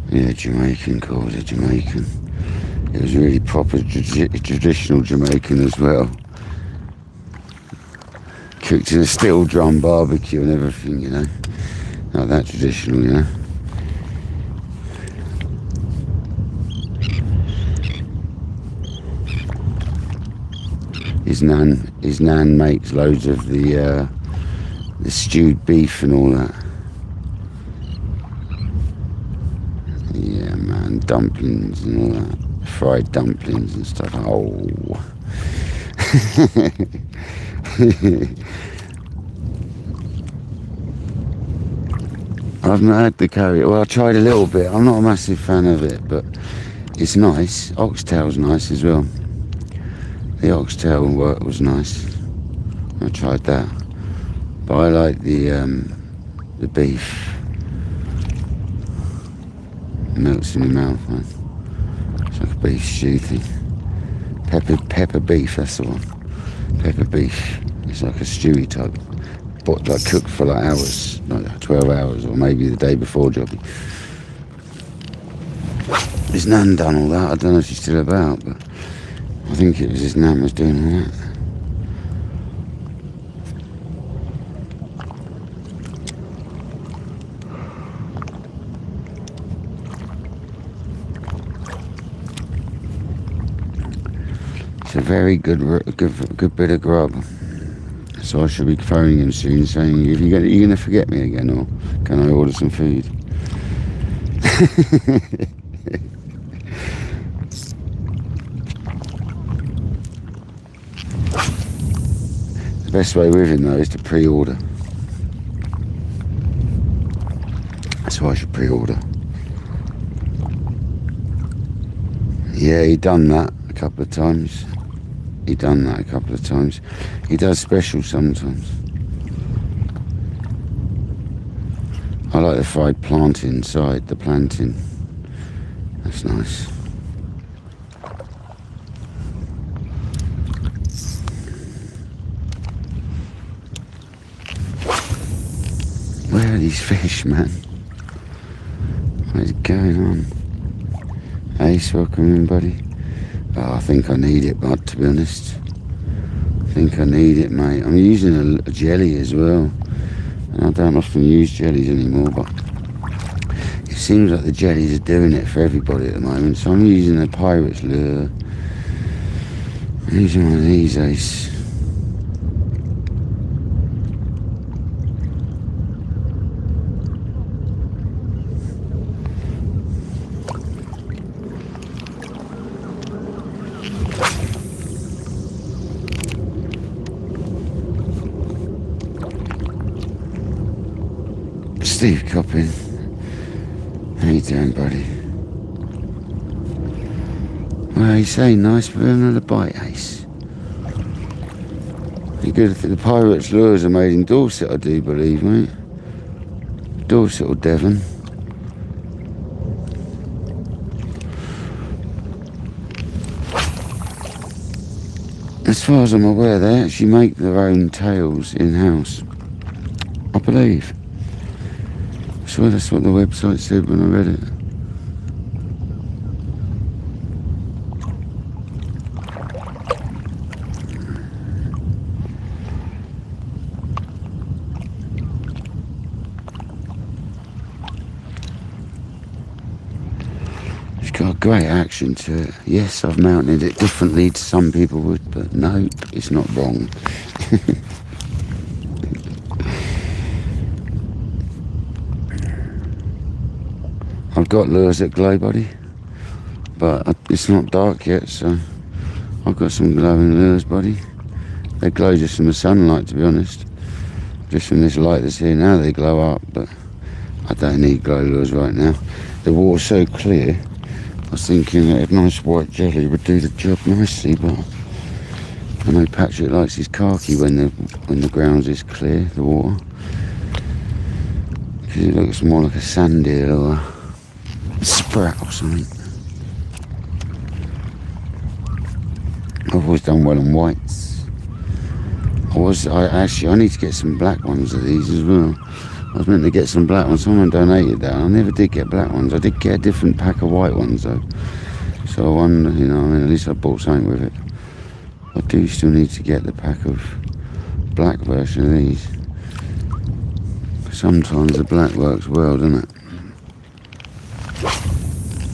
Yeah, Jamaican calls, a Jamaican. It was really proper traditional Jamaican as well. Cooked in a steel drum barbecue and everything, you know. Not that traditional, you know. His nan makes loads of the stewed beef and all that. Yeah, man, dumplings and all that. Fried dumplings and stuff. Oh. I've not had the curry. Well, I tried a little bit. I'm not a massive fan of it, but it's nice. Oxtail's nice as well. The oxtail was nice. I tried that. But I like the beef. It melts in your mouth, man. It's like a beef stew thing. Pepper beef, that's the one. Pepper beef. It's like a stewy type. But like cooked for like hours, like 12 hours, or maybe the day before jobbing. His nan done all that. I don't know if she's still about, but I think it was his nan was doing all that. It's a very good bit of grub. So I should be phoning him soon, saying, "If you're going to forget me again, or can I order some food?" The best way with him though is to pre-order. So I should pre-order. Yeah, he done that a couple of times. He does specials sometimes. I like the fried plantain inside, the plantain. That's nice. Where are these fish, man? What is going on? Ace, welcome in, buddy. Oh, I think I need it, bud, to be honest. I think I need it, mate. I'm using a jelly as well. And I don't often use jellies anymore, but it seems like the jellies are doing it for everybody at the moment. So I'm using a pirate's lure. I'm using one of these, Ace. Steve Coppin. How you doing, buddy? Well, you say nice, but another bite, Ace. You good? The pirate's lures are made in Dorset, I do believe, mate. Dorset or Devon. As far as I'm aware, they actually make their own tails in-house, I believe. Sure, that's what the website said when I read it. It's got a great action to it. Yes, I've mounted it differently to some people would, but no, it's not wrong. I've got lures that glow, buddy, but it's not dark yet, so I've got some glowing lures, buddy. They glow just from the sunlight, to be honest. Just from this light that's here now, they glow up, but I don't need glow lures right now. The water's so clear, I was thinking that a nice white jelly would do the job nicely, but I know Patrick likes his khaki when the ground is clear, the water, because it looks more like a sand eel or a sprat or something. I've always done well on whites. I need to get some black ones of these as well. I was meant to get some black ones. Someone donated that. I never did get black ones. I did get a different pack of white ones though. So I wonder, you know, I mean, at least I bought something with it. I do still need to get the pack of black version of these. Sometimes the black works well, doesn't it?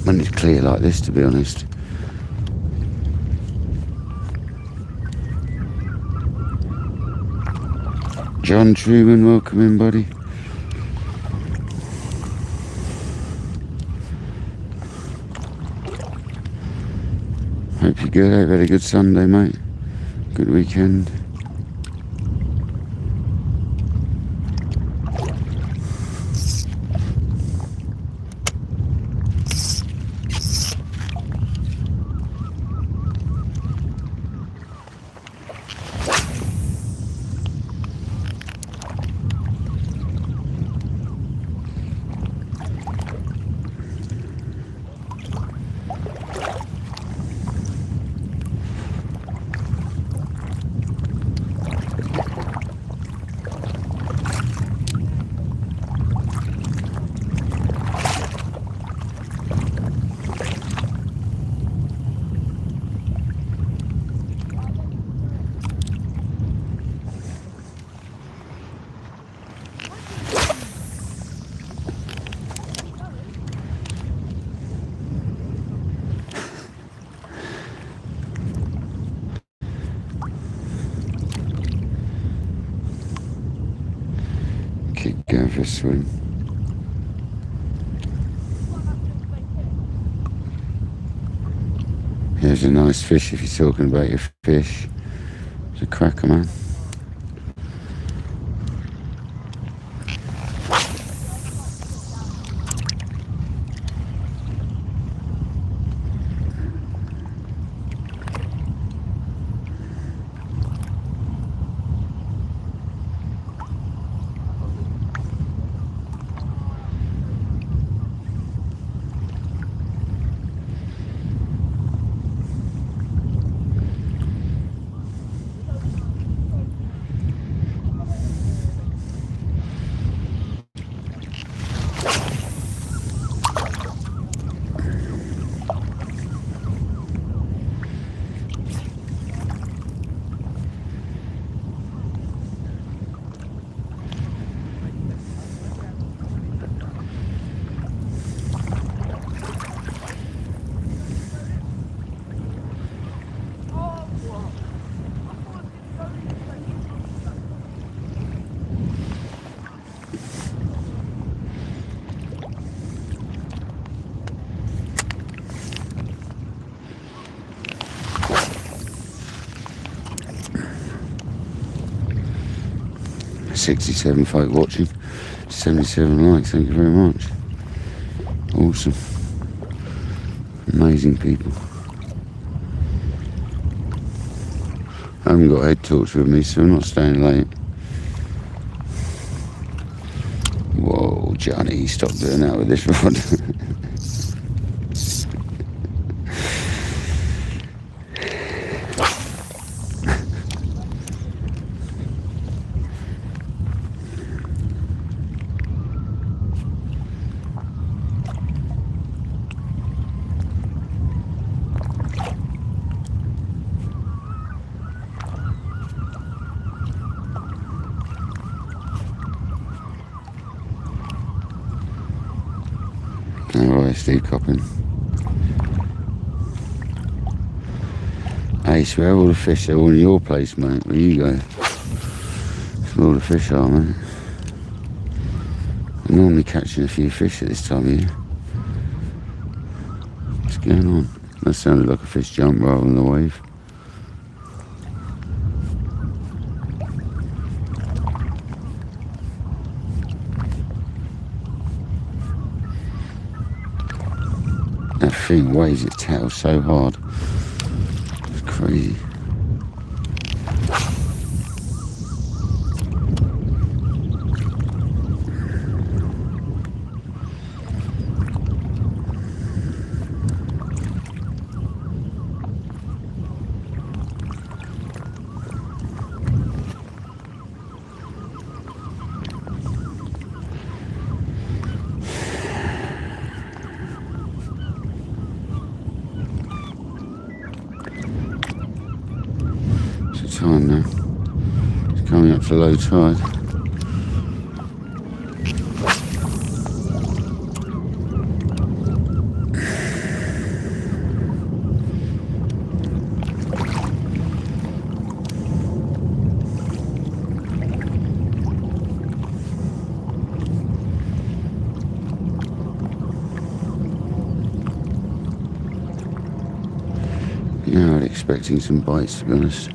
When it's clear like this, to be honest. John Truman, welcome in, buddy. Hope you're good. Hope you had a good Sunday, mate. Good weekend. Keep going for a swim. Here's a nice fish if you're talking about your fish. It's a cracker, man. $67 folk watching, 77 likes, thank you very much. Awesome. Amazing people. I haven't got a head torch with me, so I'm not staying late. Whoa, Johnny, stop doing that with this rod. Alright, Steve Coppin. Ace, where are all the fish? They're all in your place, mate. Where you go? That's where all the fish are, mate. I'm normally catching a few fish at this time of year. What's going on? That sounded like a fish jump rather than a wave. That thing waves its tail so hard. It's crazy. for low tide. Yeah, I was expecting some bites, to be honest.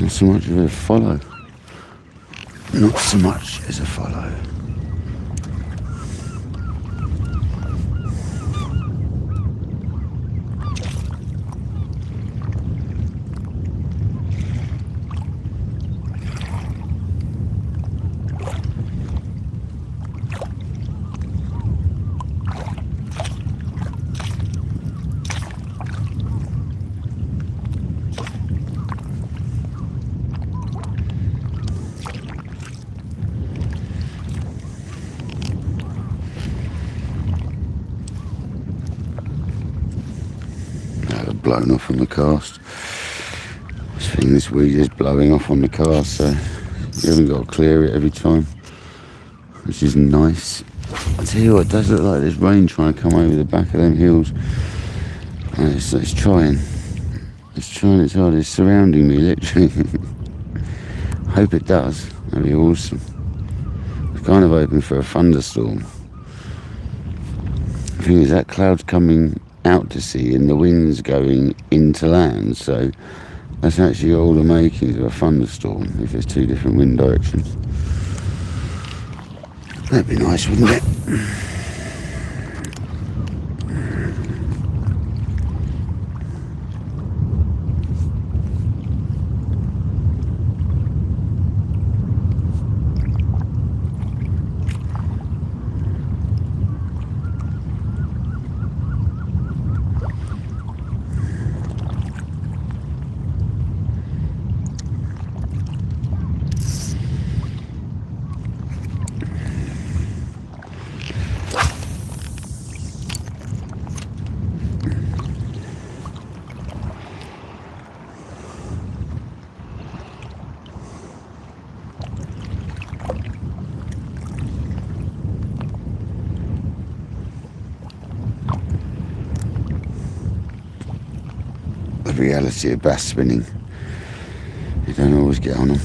Not so much of a follow. Not so much as a follow. Blown off on the cast. This thing, this weed is blowing off on the cast, so you haven't got to clear it every time, which is nice. I tell you what, it does look like there's rain trying to come over the back of them hills. And it's trying its hard. It's surrounding me, literally. Hope it does. That'd be awesome. It's kind of hoping for a thunderstorm. The thing is, that cloud's coming out to sea and the wind's going into land, so that's actually all the makings of a thunderstorm if there's two different wind directions. That'd be nice, wouldn't it? The reality of bass spinning, you don't always get on them.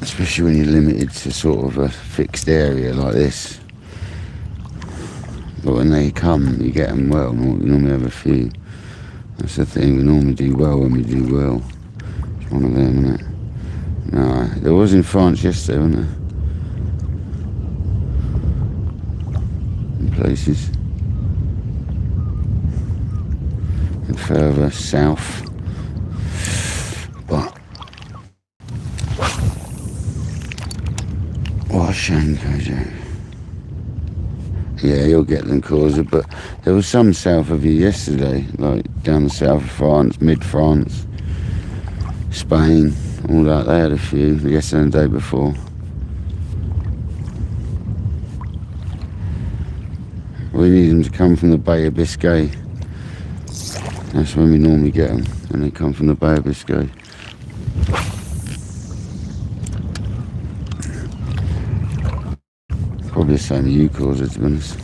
Especially when you're limited to sort of a fixed area like this. But when they come, you get them well. You normally have a few. That's the thing, we normally do well when we do well. It's one of them, isn't it? No, there was in France yesterday, wasn't there? Places and further south, but what a shame, KJ. Yeah, you'll get them, Causa, but there was some south of you yesterday, like down the south of France, mid-France, Spain, all that. They had a few yesterday and the day before. We need them to come from the Bay of Biscay. That's when we normally get them, when they come from the Bay of Biscay. Probably the same as you, Causa, to be honest.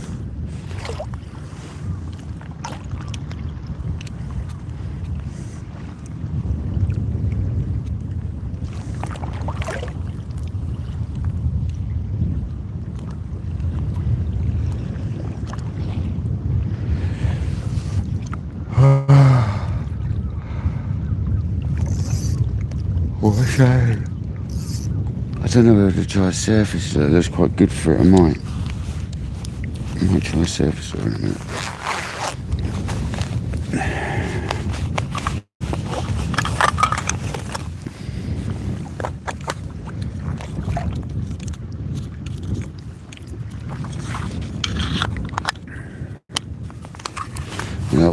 What a shame. I don't know whether to try a surface though. That's quite good for it. I might try a surface in a minute.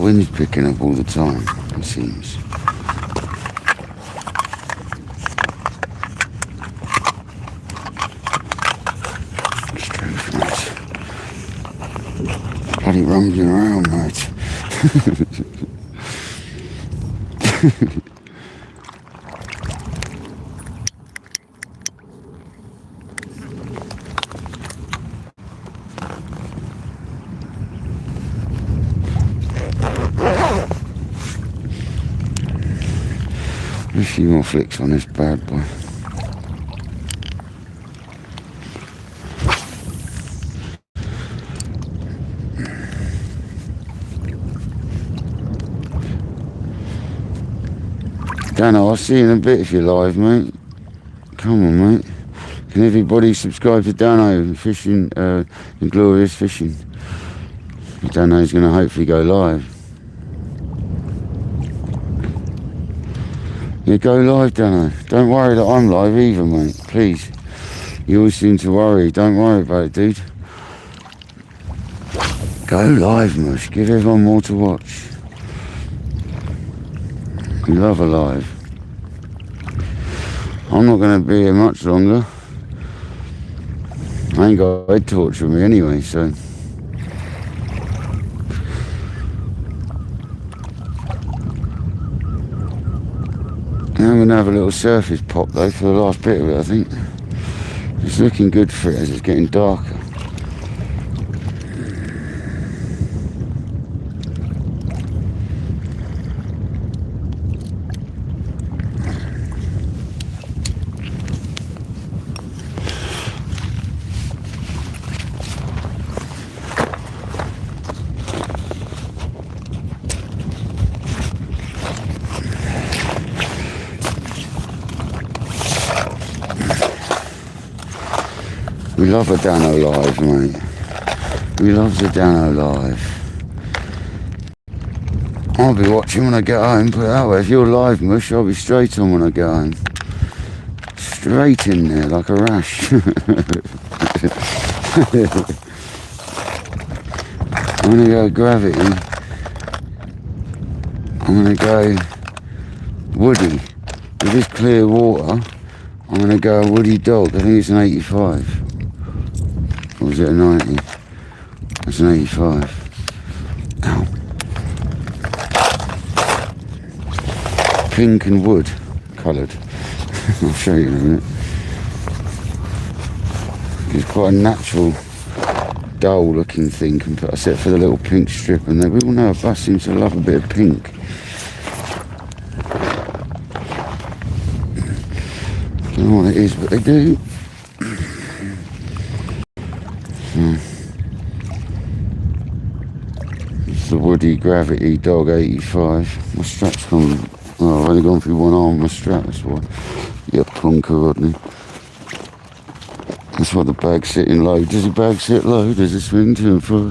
wind's picking up all the time, it seems. Truth, mate. Bloody rumbling around, mate. A few more flicks on this bad boy. Dano, I'll see you in a bit if you're live, mate. Come on, mate. Can everybody subscribe to Dano Fishing, Glorious Fishing? Dano's going to hopefully go live. Yeah, go live, Dano. Don't worry that I'm live either, mate. Please. You always seem to worry. Don't worry about it, dude. Go live, Mush. Give everyone more to watch. We love a live. I'm not going to be here much longer. I ain't got a head torch with me anyway, so. Now I'm going to have a little surface pop though for the last bit of it, I think. It's looking good for it as it's getting darker. We love a Dano live, mate. We love the Dano live. I'll be watching when I get home, put it that way. If you're live, Mush, I'll be straight on when I get home. Straight in there, like a rash. I'm gonna go Gravity. I'm gonna go Woody. With this clear water, I'm gonna go a Woody Dog. I think it's an 85. Or was it a 90? That's an 85. Ow. Pink and wood coloured. I'll show you in a minute. It's quite a natural, dull looking thing, except for the little pink strip, and we all know a bass seems to love a bit of pink. I don't know what it is, but they do. It's the Woody Gravity Dog 85. My strap's gone. Oh, I've only gone through one arm of my strap, that's why. You plonker, Rodney. That's why the bag's sitting low. Does the bag sit low? Does it swing to and fro?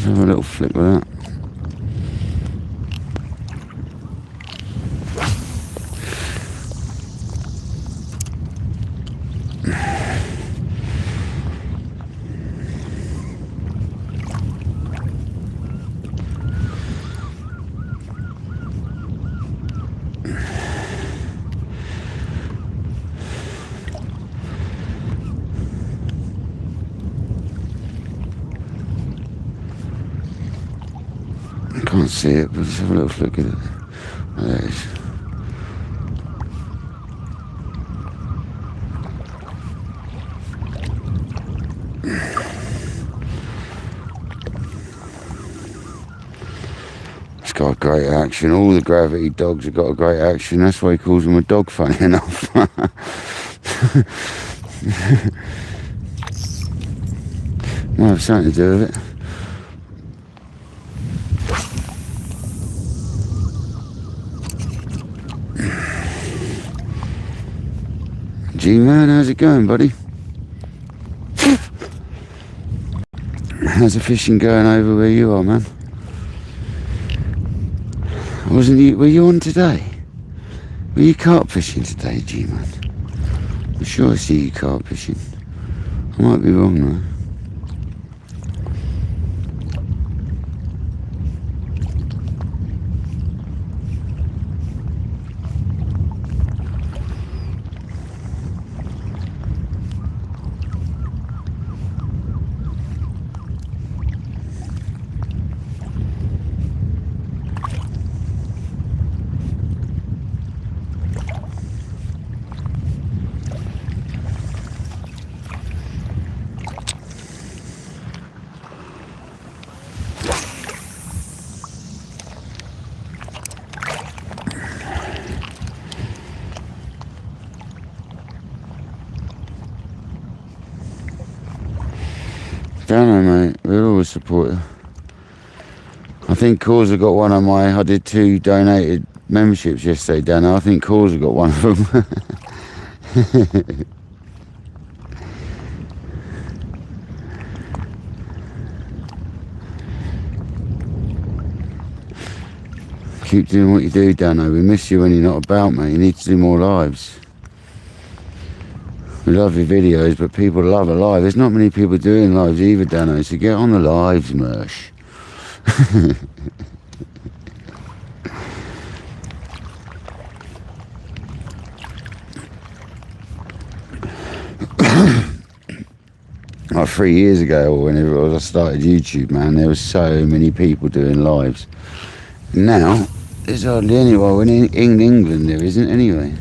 Have a little flick with that. Can't see it, but let's have a little look at it. There it is. It's got great action. All the Gravity dogs have got a great action. That's why he calls them a dog, funny enough. Might have something to do with it. G-Man, how's it going, buddy? How's the fishing going over where you are, man? Were you on today? Were you carp fishing today, G-man? I'm sure I see you carp fishing. I might be wrong though. Don't know, mate. We'll always support you. I think Causa got one of my... I did 2 donated memberships yesterday, Dano. I think Causa got one of them. Keep doing what you do, Dano. We miss you when you're not about, mate. You need to do more lives. We love your videos, but people love a live. There's not many people doing lives either, Dano, so get on the lives, Mersh. Like 3 years ago, or whenever it was, I started YouTube, man, there were so many people doing lives. Now, there's hardly anyone in England, there isn't anyway.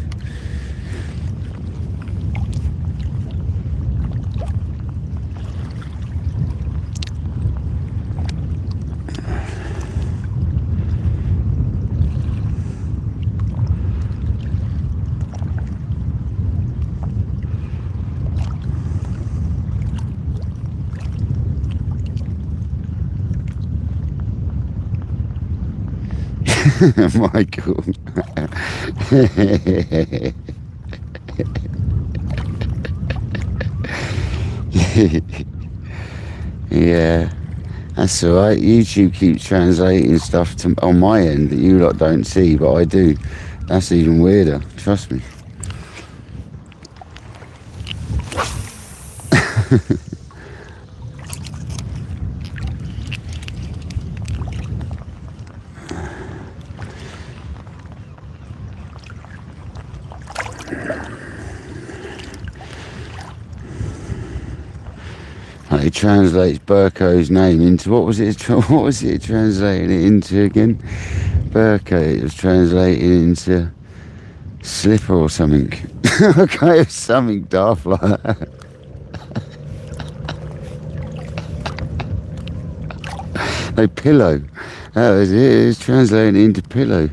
Michael. Yeah, that's alright. YouTube keeps translating stuff on my end that you lot don't see, but I do. That's even weirder, trust me. It translates Burko's name into, what was it translating it into again? Burko, it was translating into slipper or something. Okay, it's something daft like that. No, pillow. That was it, it was translating into pillow.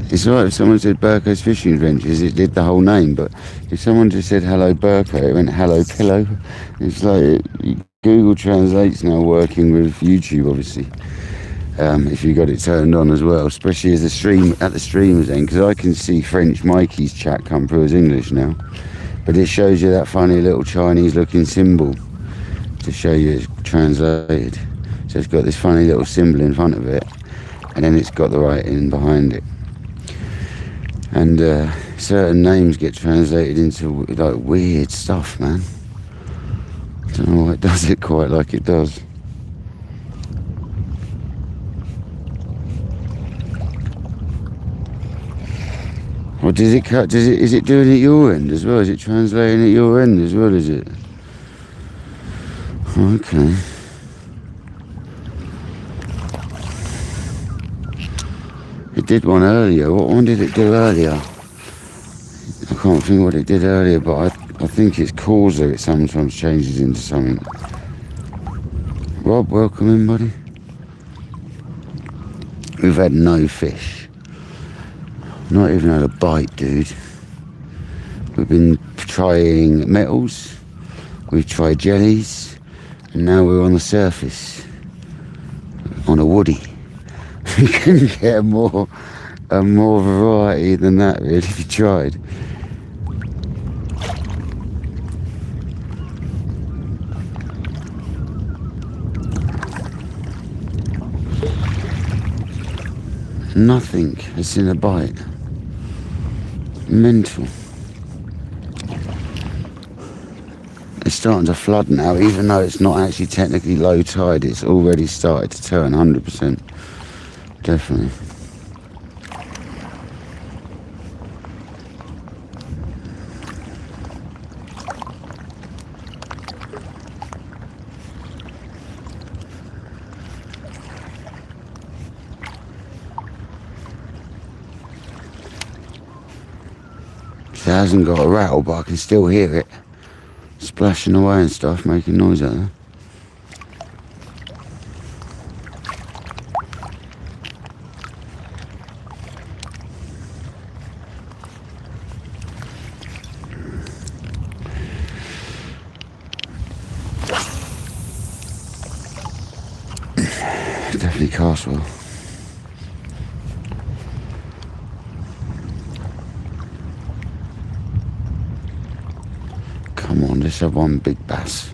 It's alright if someone said Burko's Fishing Adventures, it did the whole name, but if someone just said hello Burko, it went hello pillow. It's like Google Translate's now working with YouTube, obviously, if you got it turned on as well, especially as at the streamers end, because I can see French Mikey's chat come through as English now, but it shows you that funny little Chinese looking symbol to show you it's translated. So it's got this funny little symbol in front of it, and then it's got the writing behind it. And certain names get translated into like weird stuff, man. I don't know why it does it quite like it does. Or does it cut? Is it doing it at your end as well? Is it translating at your end as well? Is it? Okay. It did one earlier. What one did it do earlier? I can't think what it did earlier, but I think it's Causa. It sometimes changes into something. Rob, welcome in, buddy. We've had no fish. Not even had a bite, dude. We've been trying metals. We've tried jellies. And now we're on the surface. On a woody. We couldn't get a more more variety than that, really, if you tried. Nothing is in a bite. Mental. It's starting to flood now, even though it's not actually technically low tide. It's already started to turn 100%. Definitely. It hasn't got a rattle, but I can still hear it splashing away and stuff, making noise out there. Definitely Castle. Come on, let's have one big bass.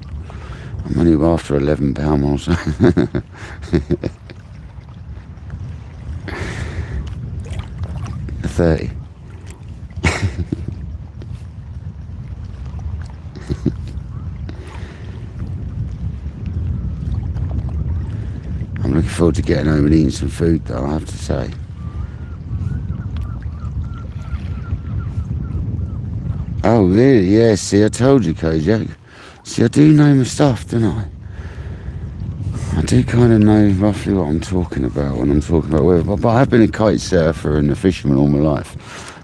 I'm only after 11 pound or so. A 30. I'm looking forward to getting home and eating some food, though, I have to say. Oh, really? Yeah, see, I told you, Kojak. See, I do know my stuff, don't I? I do kind of know roughly what I'm talking about when I'm talking about weather. But I've been a kite surfer and a fisherman all my life.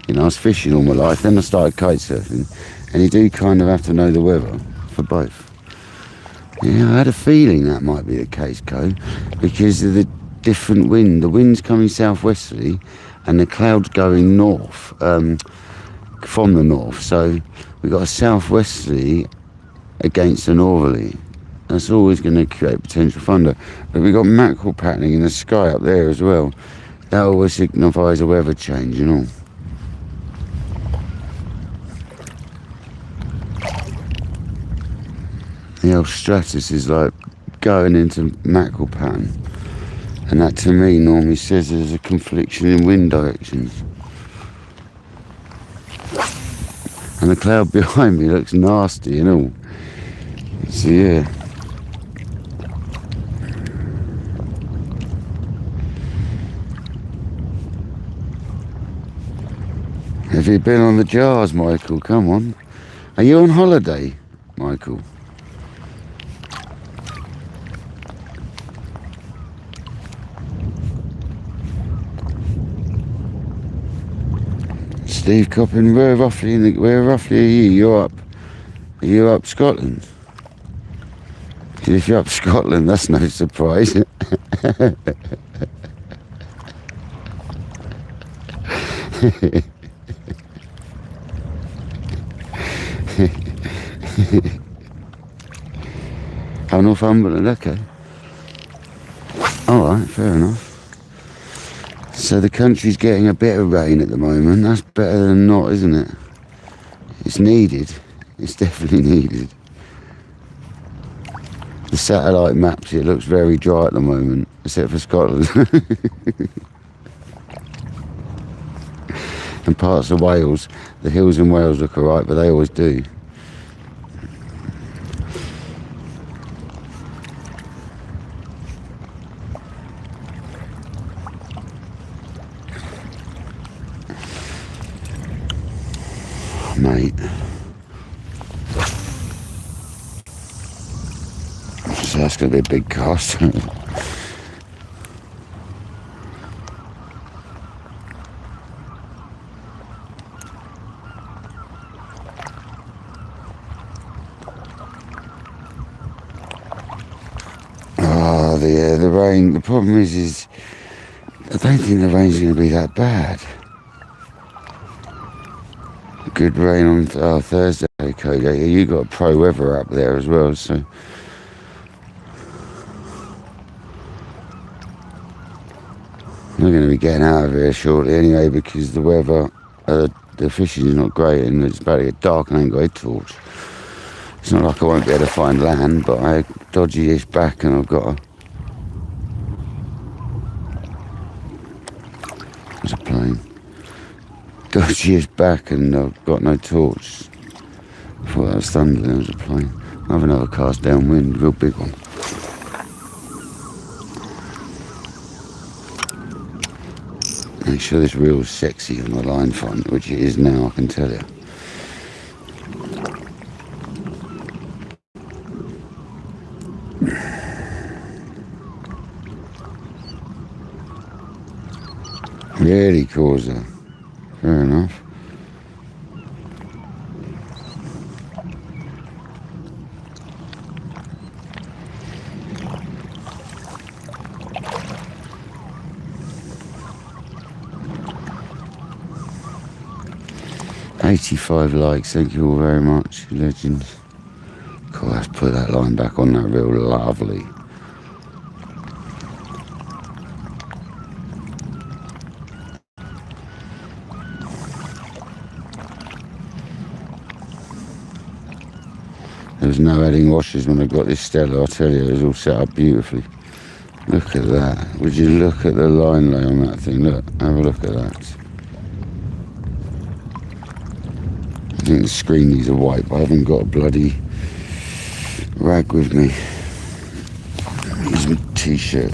You know, I was fishing all my life, then I started kite surfing. And you do kind of have to know the weather for both. Yeah, I had a feeling that might be the case, Co, because of the different wind. The wind's coming southwesterly and the clouds going north, from the north. So we've got a southwesterly against a northerly. That's always going to create potential thunder. But we've got mackerel patterning in the sky up there as well. That always signifies a weather change, you know. The old stratus is like going into mackerel pattern. And that to me normally says there's a confliction in wind directions. And the cloud behind me looks nasty and all. So yeah. Have you been on the jars, Michael? Come on. Are you on holiday, Michael? Steve Coppin, where roughly are you? Are you up Scotland? If you're up Scotland, that's no surprise. Oh, Northumberland, okay. Alright, fair enough. So the country's getting a bit of rain at the moment. That's better than not, isn't it? It's needed. It's definitely needed. The satellite maps, it looks very dry at the moment, except for Scotland. And parts of Wales. The hills in Wales look alright, but they always do. Mate. So that's going to be a big cost. Oh, the rain. The problem is I don't think the rain's going to be that bad. Good rain on Thursday, Kodak. You got pro weather up there as well, so. We're going to be getting out of here shortly anyway, because the weather, the fishing is not great, and it's about to get dark and I ain't got a torch. It's not like I won't be able to find land, but I dodgy this back and I've got a... There's a plane. Dodgy this back and I've got no torch. I thought that was thunder, there was a plane. I have another cast downwind, real big one. Make sure this reel's sexy on the line front, which it is now, I can tell you. Really, Causa. Fair enough. $85 likes, thank you all very much, you legends. Cool, let's put that line back on that reel, lovely. There was no adding washers when I got this Stella, I tell you, it was all set up beautifully. Look at that, would you look at the line lay on that thing, look, have a look at that. I think the screen needs a wipe, I haven't got a bloody rag with me. Use my t-shirt.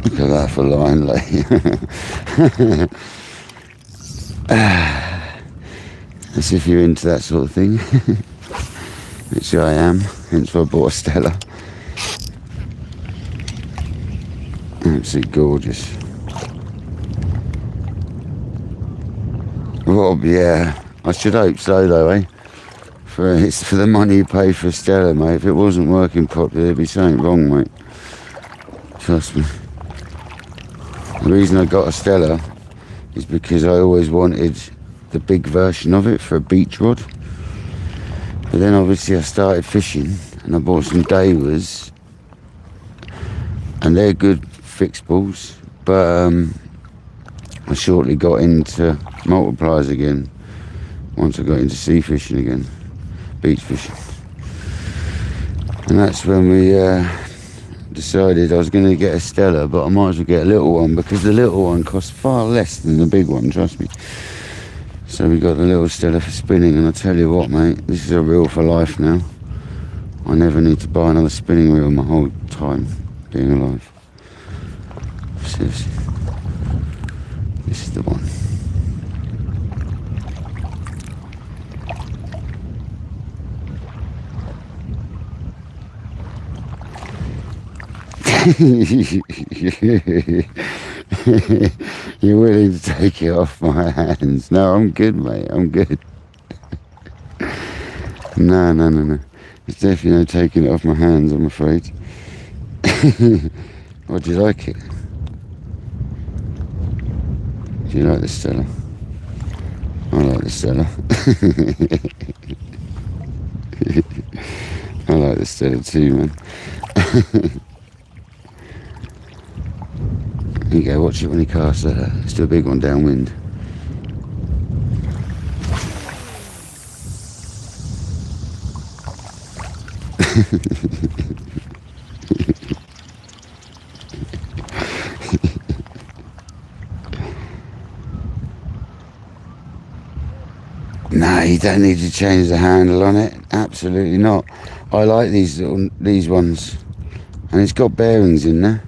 Look at that for line lay. As if you're into that sort of thing. Which I am, hence why I bought a Stella. Absolutely gorgeous. Well, yeah, I should hope so though, eh? It's for the money you pay for a Stella, mate. If it wasn't working properly, there'd be something wrong, mate. Trust me. The reason I got a Stella is because I always wanted the big version of it for a beach rod. But then obviously I started fishing and I bought some Daywers, and they're good fixed balls, but I shortly got into multipliers again once I got into sea fishing again, beach fishing. And that's when we decided I was going to get a Stella, but I might as well get a little one, because the little one costs far less than the big one, trust me. So we got the little Stella for spinning, and I tell you what, mate, this is a reel for life now. I never need to buy another spinning reel my whole time being alive. Seriously. This is the one. You're willing to take it off my hands. No, I'm good, mate. I'm good. No. It's definitely no taking it off my hands, I'm afraid. Oh, do you like it? Do you like the Stella? I like the Stella. I like the Stella too, man. There you go, watch it when he casts that. It's still a big one downwind. No, you don't need to change the handle on it. Absolutely not. I like these ones, and it's got bearings in there.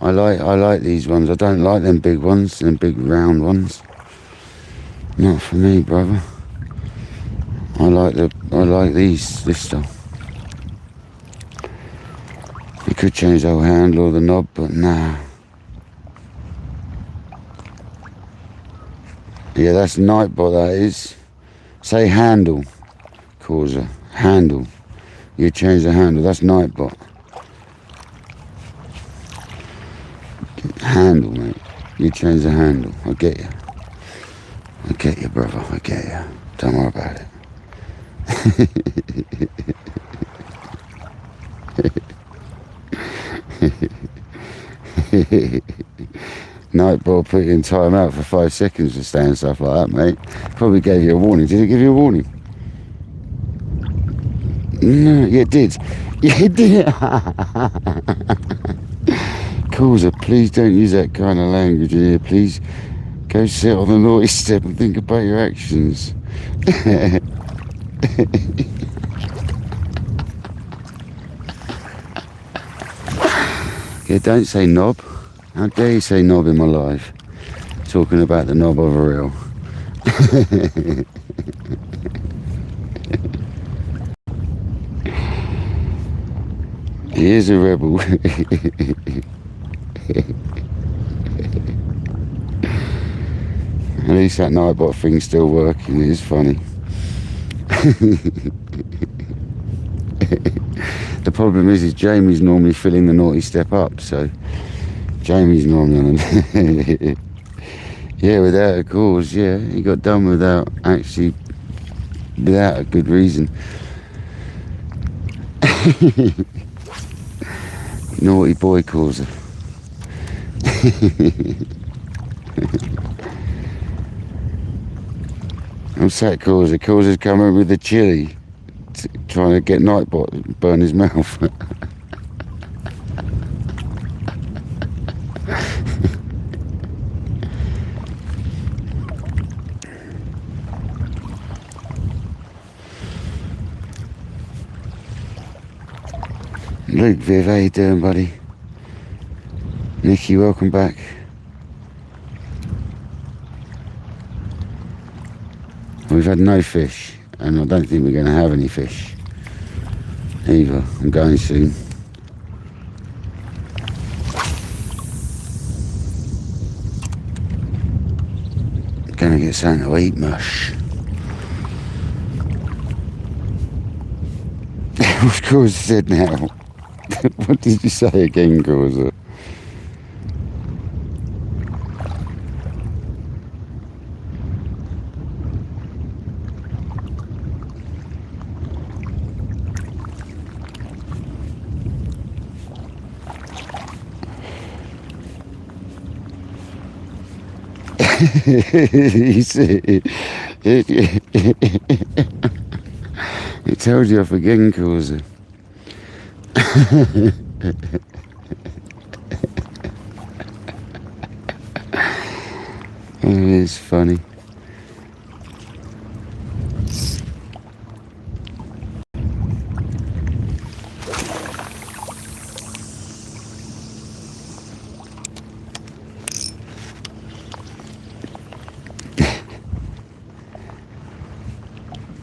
I like these ones. I don't like them big ones, them big round ones. Not for me, brother. I like this stuff. You could change the whole handle or the knob, but nah. Yeah, that's Nightbot, that is. Say handle, Causa. Handle. You change the handle, that's Nightbot. Handle, mate. You change the handle. I get you. I get you, brother. I get you. Don't worry about it. Nightbot put you in time out for 5 seconds for saying stuff like that, mate. Probably gave you a warning. Did it give you a warning? No, yeah, it did. Yeah, it did. Causer, please don't use that kind of language here. Please go sit on the naughty step and think about your actions. Yeah, don't say knob. How dare you say knob in my life? Talking about the knob of a reel. He is a rebel. At least that Nightbot thing's still working. It is funny. The problem is Jamie's normally filling the naughty step up, so Jamie's normally on it. Yeah, without a cause, yeah. He got done without a good reason. Naughty boy causer. I'm sat causer. Causer's coming with the chili, trying to get Nightbot to burn his mouth. Luke, Viv, how you doing, buddy? Nicky, welcome back. We've had no fish, and I don't think we're going to have any fish either. I'm going soon. Going to get something to eat, mush. What Causer said now? What did you say again, Causer? You see, it tells you off again, Causer. Oh, it's funny.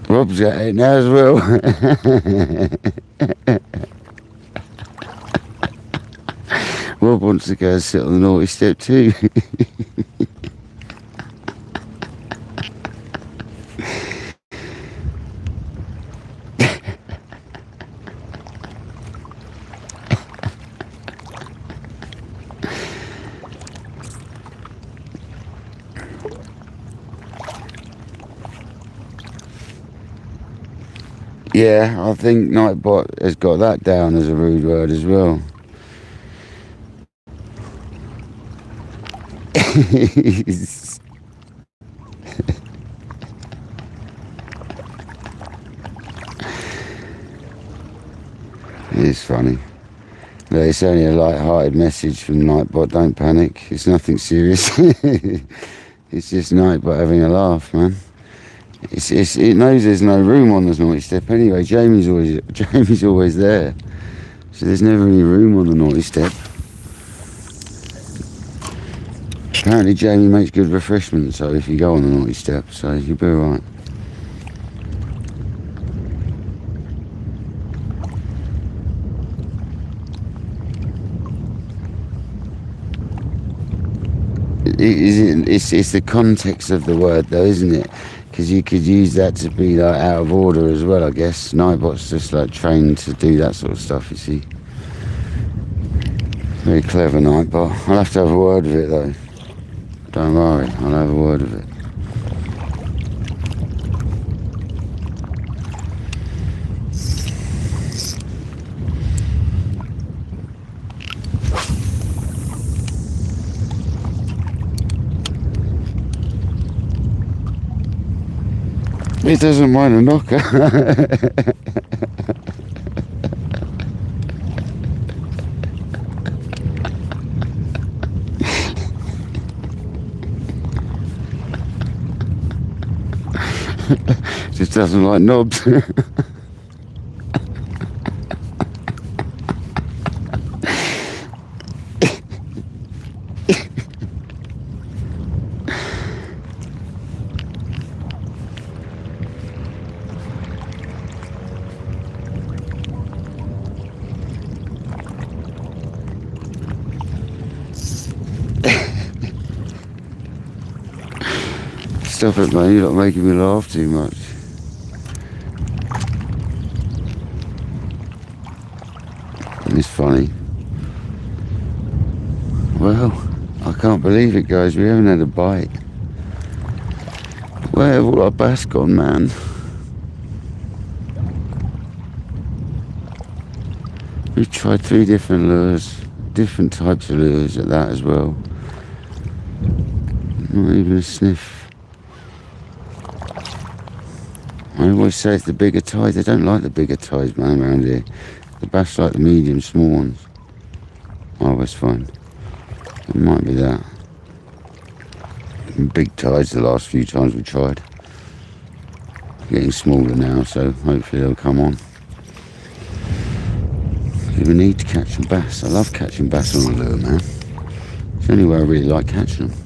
Rob's got it now as well. Rob wants to go and sit on the naughty step too. Yeah, I think Nightbot has got that down as a rude word as well. It's funny. But it's only a light-hearted message from Nightbot. Don't panic. It's nothing serious. It's just Nightbot having a laugh, man. It knows there's no room on the naughty step anyway. Jamie's always there, so there's never any room on the naughty step. Apparently Jamie makes good refreshment, so if you go on the naughty step, so you'll be alright. It's the context of the word though, isn't it? Because you could use that to be like out of order as well, I guess. Nightbot's just like trained to do that sort of stuff, you see. Very clever Nightbot. I'll have to have a word with it though. Don't worry, I'll have a word of it. He doesn't mind a knocker. Just doesn't like knobs. Stop it, man, you're not making me laugh too much. It's funny. Well, I can't believe it, guys. We haven't had a bite. Where have all our bass gone, man? We've tried 3 different lures, different types of lures at that as well. Not even a sniff. I always say it's the bigger ties. They don't like the bigger ties, man, around here. The bass like the medium, small ones. I always find. It might be that. Big tides the last few times we tried. Getting smaller now, so hopefully they'll come on. We need to catch some bass. I love catching bass on a lure, man. It's the only way I really like catching them.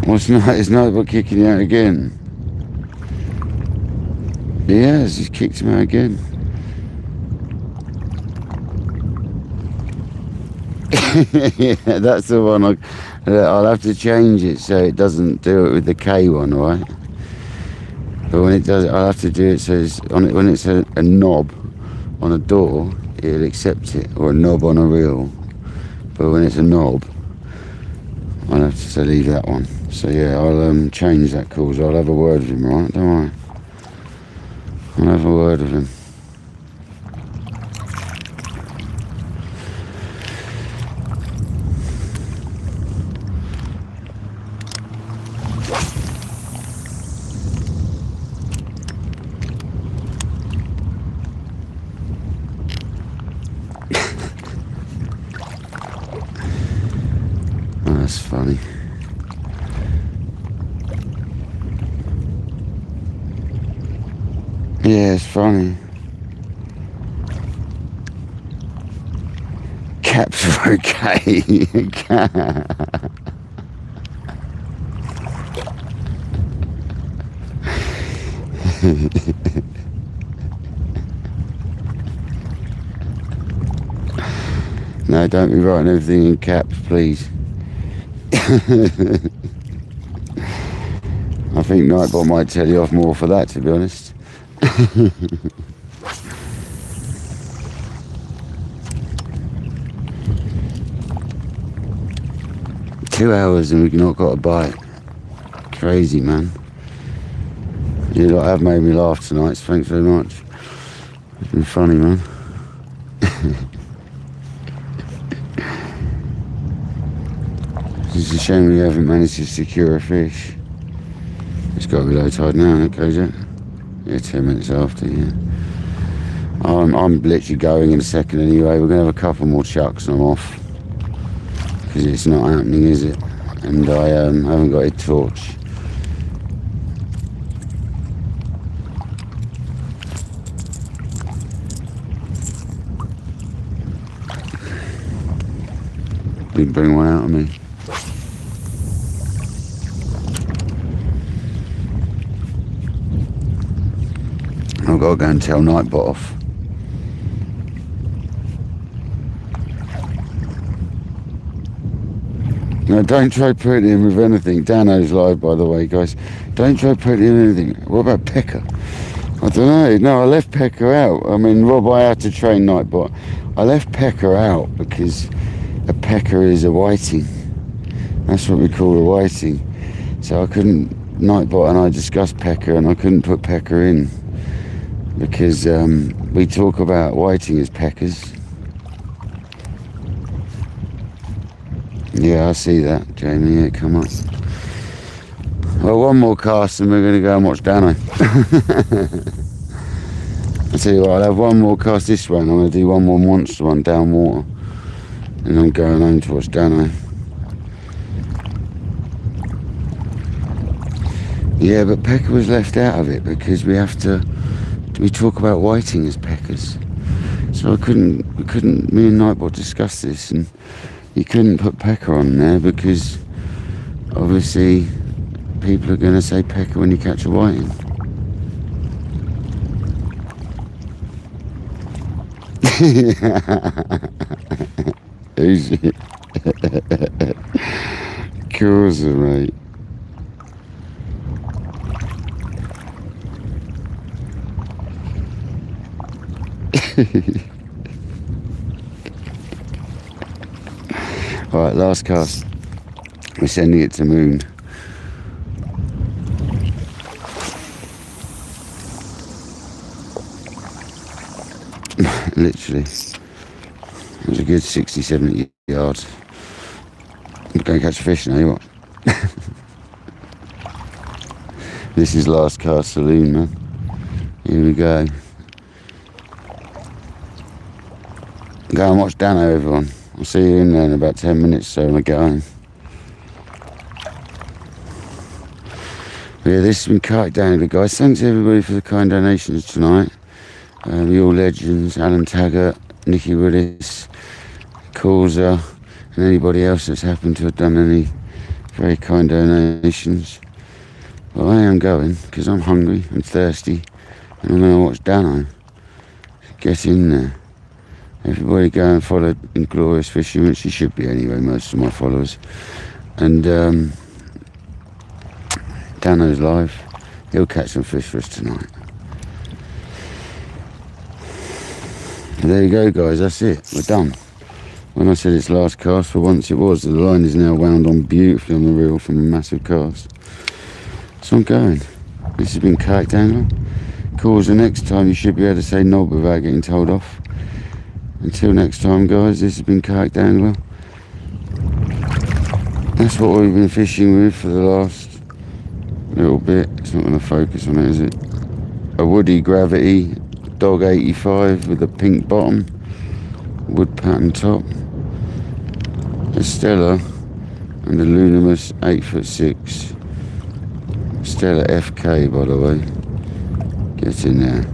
What's not? It's not about kicking you out again. He has. He's kicked him out again. Yeah, that's the one. I'll have to change it so it doesn't do it with the K one, right? But when it does, I'll have to do it so it's on it when it's a knob on a door, it'll accept it, or a knob on a reel. But when it's a knob, I'll have to leave that one. So yeah, I'll change that cause. I'll have a word with him, right? Don't worry. I'll have a word with him. Oh, that's funny. Yeah, it's funny. Caps are okay. No, don't be writing everything in caps, please. I think Nightbot might tell you off more for that, to be honest. 2 hours and we've not got a bite. Crazy, man. You lot have made me laugh tonight, so thanks very much. It's been funny, man. It's a shame we haven't managed to secure a fish. It's got to be low tide now, isn't it, Kayak? Yeah, 10 minutes after, yeah. I'm literally going in a second anyway. We're going to have a couple more chucks and I'm off. Because it's not happening, is it? And I haven't got a torch. Didn't bring one out of me. I've got to go and tell Nightbot off. No, don't try putting him with anything. Dano's live, by the way, guys. Don't try putting him in anything. What about Pecker? I don't know. No, I left Pecker out. I mean, Rob, I had to train Nightbot. I left Pecker out because a Pecker is a whiting. That's what we call a whiting. So I couldn't, Nightbot and I discussed Pecker, and I couldn't put Pecker in because we talk about whiting as Peckers. Yeah, I see that, Jamie. Yeah, come on. Well, one more cast and we're going to go and watch Dano. I tell you what, I'll have one more cast this way and I'm going to do one more monster one down water. And I'm going home to watch Dano. Yeah, but Pecker was left out of it because we talk about whiting as Peckers. So we couldn't, me and Nightbot discuss this, and you couldn't put Pecker on there because obviously people are going to say Pecker when you catch a whiting. Who's it? Course, mate. Alright, last cast. We're sending it to Moon. Literally. It was a good 60, 70 yards. I'm going to catch a fish now, you what? This is last cast saloon, man. Here we go. Go and watch Dano, everyone. I'll see you in there in about 10 minutes so when I get home. But yeah, this has been KayakDangler, guys. Thanks everybody for the kind donations tonight. The All Legends, Alan Taggart, Nicky Willis, Causa, and anybody else that's happened to have done any very kind donations. But I am going because I'm hungry and thirsty and I'm going to watch Dano. Get in there. Everybody go and follow Inglorious Fishing, which you should be anyway, most of my followers. And Dano's live. He'll catch some fish for us tonight. And there you go, guys, that's it. We're done. When I said it's last cast, for once it was. The line is now wound on beautifully on the reel from a massive cast. So I'm going. This has been KayakDangler. Cause the next time you should be able to say knob without getting told off. Until next time, guys, this has been KayakDangler. That's what we've been fishing with for the last little bit. It's not going to focus on it, is it? A Woody Gravity Dog 85 with a pink bottom, wood pattern top, a Stella and a Lunimus 8'6". Stella FK, by the way. Get in there.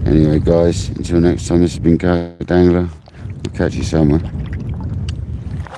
Anyway, guys, until next time, this has been KayakDangler. I'll catch you somewhere.